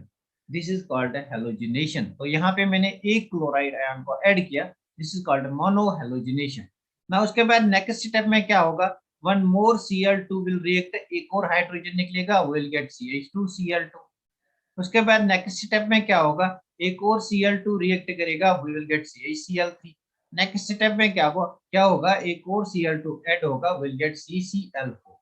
This is called halogenation. तो यहाँ पे मैंने एक क्लोराइड आयन को ऐड किया. This is called monohalogenation. ना उसके बाद नेक्स्ट स्टेप में क्या होगा? One more Cl2 will react. एक और हाइड्रोजन निकलेगा, will get CH2Cl2. उसके बाद नेक्स्ट स्टेप में क्या होगा? एक और Cl2 रिएक्ट करेगा, we will get CHCl3. Next step में क्या होगा? एक और Cl2 ऐड होगा, विल गेट CCl4.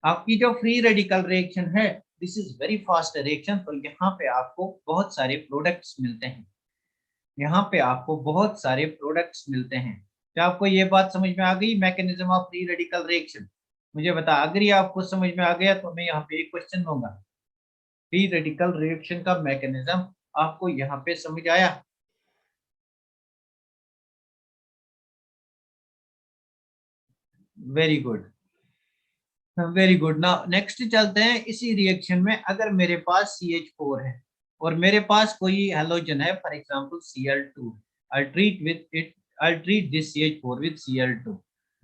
आपकी जो फ्री रेडिकल रिएक्शन है, this is very fast reaction. तो यहाँ पे आपको बहुत सारे प्रोडक्ट्स मिलते हैं. यहाँ पे आपको बहुत सारे प्रोडक्ट्स मिलते हैं. क्या आपको ये बात समझ में आ गई, mechanism of free radical reaction? मुझे बता, अगर ये आपको समझ में आ गया तो मैं यहाँ पे एक क्वेश्चन दूंगा। फ्री रेडिकल रिएक्शन का मैकेनिज्म आपको यहाँ पे समझ आया? Very good, very good. Now next चलते हैं इसी रिएक्शन में। अगर मेरे पास CH4 है और मेरे पास कोई हेलोजन है, for example Cl2, I treat with it, I treat this CH4 with Cl2,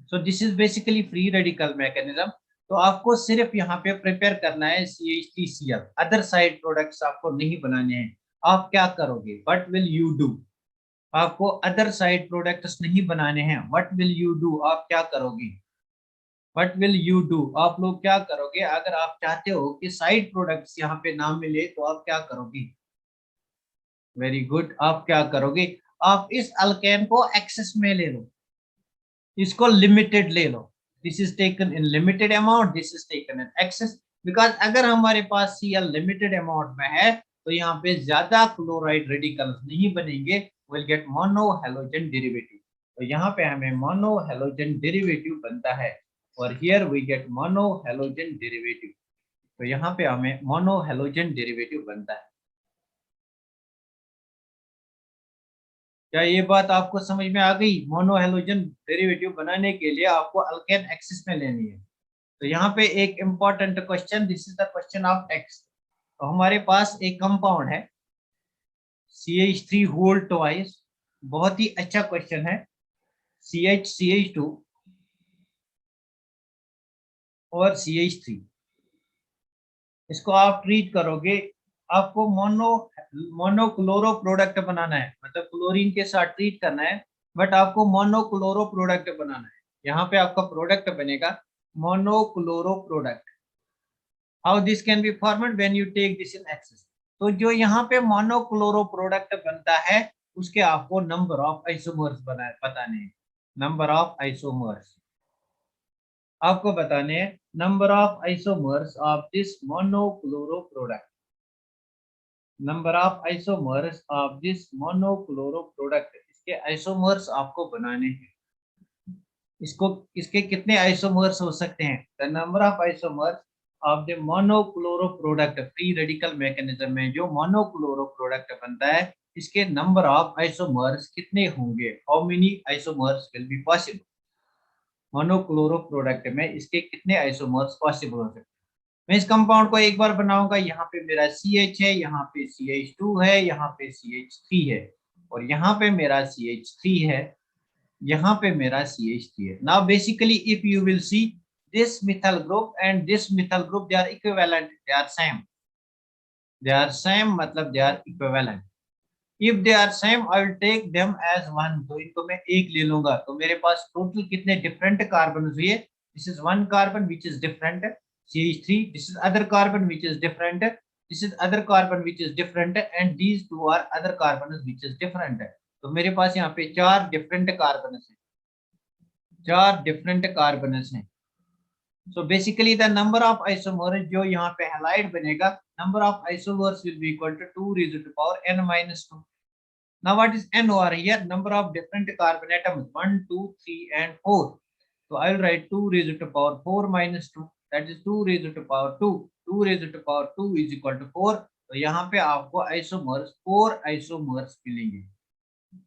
so this is basically free radical mechanism. तो आपको सिर्फ यहाँ पे प्रिपेयर करना है CH3Cl, अदर साइड प्रोडक्ट्स आपको नहीं बनाने हैं। आप क्या करोगे, व्हाट विल यू डू? आपको अदर साइड प्रोडक्ट्स नहीं बनाने हैं, व्हाट विल यू डू, आप क्या करोगे? व्हाट विल यू डू, आप लोग क्या करोगे? अगर आप चाहते हो कि साइड प्रोडक्ट्स यहाँ पे ना मिले तो आप क्या करोगे? वेरी गुड, आप क्या करोगे? आप इस अल्केन को एक्सेस में ले लो, इसको लिमिटेड ले लो। This is taken in limited amount, this is taken in excess. Because अगर हमारे पास Cl लिमिटेड अमाउंट में है तो यहाँ पे ज्यादा क्लोराइड रेडिकल्स नहीं बनेंगे, will get mono halogen derivative. तो यहाँ पे हमें मोनो हेलोजन डेरिवेटिव बनता है, और here we get mono halogen derivative. तो यहाँ पे हमें मोनो हेलोजन डेरिवेटिव बनता है। क्या ये बात आपको समझ में आ गई? मोनो हेलोजन डेरिवेटिव बनाने के लिए आपको अल्केन एक्सिस में लेनी है। तो यहाँ पे एक important question, this is the question of text. तो हमारे पास एक कंपाउंड है CH3 होल ट्वाइस, बहुत ही अच्छा क्वेश्चन है। CH2 और CH3, इसको आप ट्रीट करोगे। आपको मोनोक्लोरो प्रोडक्ट बनाना है, मतलब क्लोरीन के साथ ट्रीट करना है, बट आपको मोनोक्लोरो प्रोडक्ट बनाना है। यहाँ पे आपका प्रोडक्ट बनेगा monochloro product. How this can be formed when you take this in excess? तो जो यहाँ पे मोनोक्लोरो प्रोडक्ट बनता है उसके आपको नंबर ऑफ आइसोमर्स बताने हैं। नंबर ऑफ आइसोमर्स आपको बताने हैं, number of isomers of this monochloro product. Number of isomers of this monochloro product, इसके आइसोमर्स आपको बनाने हैं। इसको, इसके कितने आइसोमर्स हो सकते हैं? The number of isomers of the monochloro product, free radical mechanism में जो मोनोक्लोरो प्रोडक्ट बनता है, इसके नंबर ऑफ आइसोमर्स कितने होंगे? How many isomers will be possible? Monochloro product में इसके कितने आइसोमर्स पॉसिबल हो सकते हैं? मैं इस कंपाउंड को एक बार बनाऊंगा। यहाँ पे मेरा CH है, यहाँ पे CH2 है, यहाँ पे CH3 है, और यहाँ पे मेरा CH3 है, यहाँ पे मेरा CH3 है। Now basically if you will see this methyl group and this methyl group, they are equivalent, they are same, they are same, मतलब they are equivalent. If they are same I will take them as one, तो इनको मैं एक ले लूंगा। तो मेरे पास टोटल कितने डिफरेंट कार्बन हुए? This is one carbon which is different, CH3, this is other carbon which is different, this is other carbon which is different, and these two are other carbon which is different. तो मेरे पास यहाँ पे चार डिफरेंट कार्बन है, चार डिफरेंट कार्बन हैं। So basically the number of isomers जो यहाँ पे हैलाइड बनेगा, number of isomers will be equal to 2 raised to power n minus 2। Now what is N over here? Number of different carbon atoms, 1, 2, 3 and 4. So I will write 2 raised to power 4 minus 2, that is 2 raised to power 2, 2 raised to power 2 is equal to 4। तो यहाँ पे आपको आइसोमर्स 4 आइसोमर्स मिलेंगे,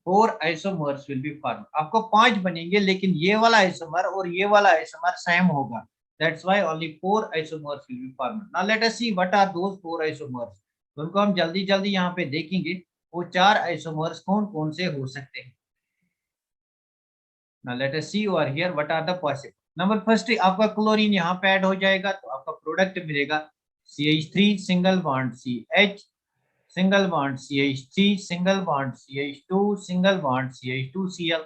4 आइसोमर्स विल बी फॉर्म। आपको 5 बनेंगे, लेकिन ये वाला आइसोमर और ये वाला आइसोमर सेम होगा, that's why only 4 isomers will be form. Now let us see what are those 4 isomers. तो उनको हम जल्दी जल्दी यहाँ पे देखेंगे, वो चार आइसोमर्स कौन कौन से हो सकते हैं। Now let us see over here what are the possible. Number first, आपका क्लोरीन यहाँ पे ऐड हो जाएगा, तो आपका प्रोडक्ट मिलेगा CH3 single bond CH, single bond CH3, single bond CH2, single bond CH2Cl,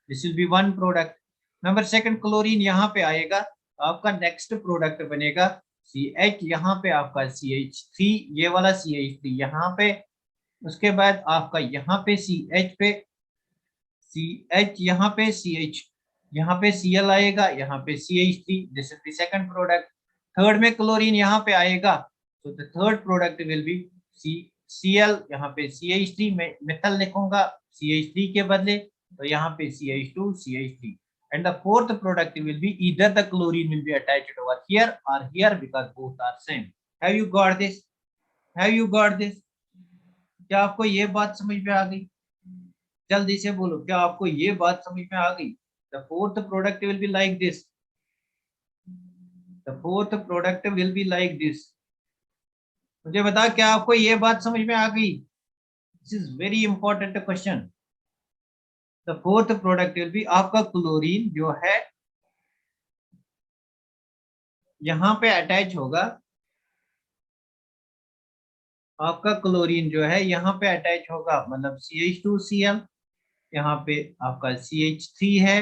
this will B one product. Number second, chlorine यहाँ पे आएगा, तो आपका नेक्स्ट प्रोडक्ट बनेगा CH, यहाँ पे आपका CH3, ये वाला CH3 यहाँ पे, उसके बाद आपका यहाँ पे CH पे CH, यहाँ पे CH, यहाँ पे Cl आएगा, यहाँ पे CH3, this is the second product. Third में क्लोरीन यहाँ पे आएगा, तो the third product will B Cl, यहाँ पे CH3 में मिथल लिखूंगा CH3 के बदले, तो यहाँ पे CH2 CH3 and the fourth product will be either the chlorine will be attached over here or here because both are same. Have you got this? Have you got this? क्या आपको ये बात समझ में आ गई? जल्दी से बोलो, क्या आपको ये बात समझ में आ गई? The fourth product will be like this. The fourth product will be like this. मुझे बता, क्या आपको ये बात समझ में आ गई? This is very important question. The fourth product will be आपका क्लोरीन जो है यहाँ पे अटैच होगा, आपका क्लोरीन जो है यहाँ पे अटैच होगा, मतलब CH2Cl, यहाँ पे आपका CH3 है,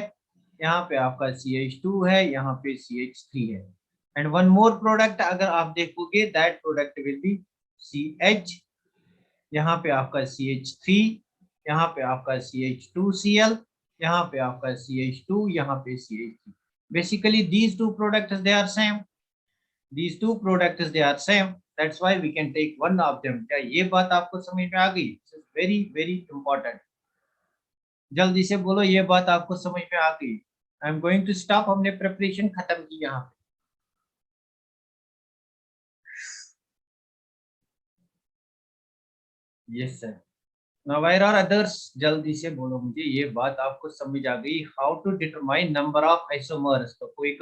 यहाँ पे आपका CH2 है, यहाँ पे CH3 है, एंड वन मोर प्रोडक्ट अगर आप देखोगे that product will B CH, यहाँ पे आपका CH3, यहाँ पे आपका CH2Cl, यहाँ पे आपका CH2, यहाँ पे CH3. Basically these two products they are same. These two products they are same. That's why we can take one of them. क्या ये बात आपको समझ में आ गई? This is very very important. जल्दी से बोलो, ये बात आपको समझ में आ गई? I am going to stop, हमने प्रिपरेशन खत्म की यहाँ पे. Yes sir. Now where are others? जल्दी से बोलो मुझे, ये बात आपको समझ आ गई? How to determine number of isomers? तो कोई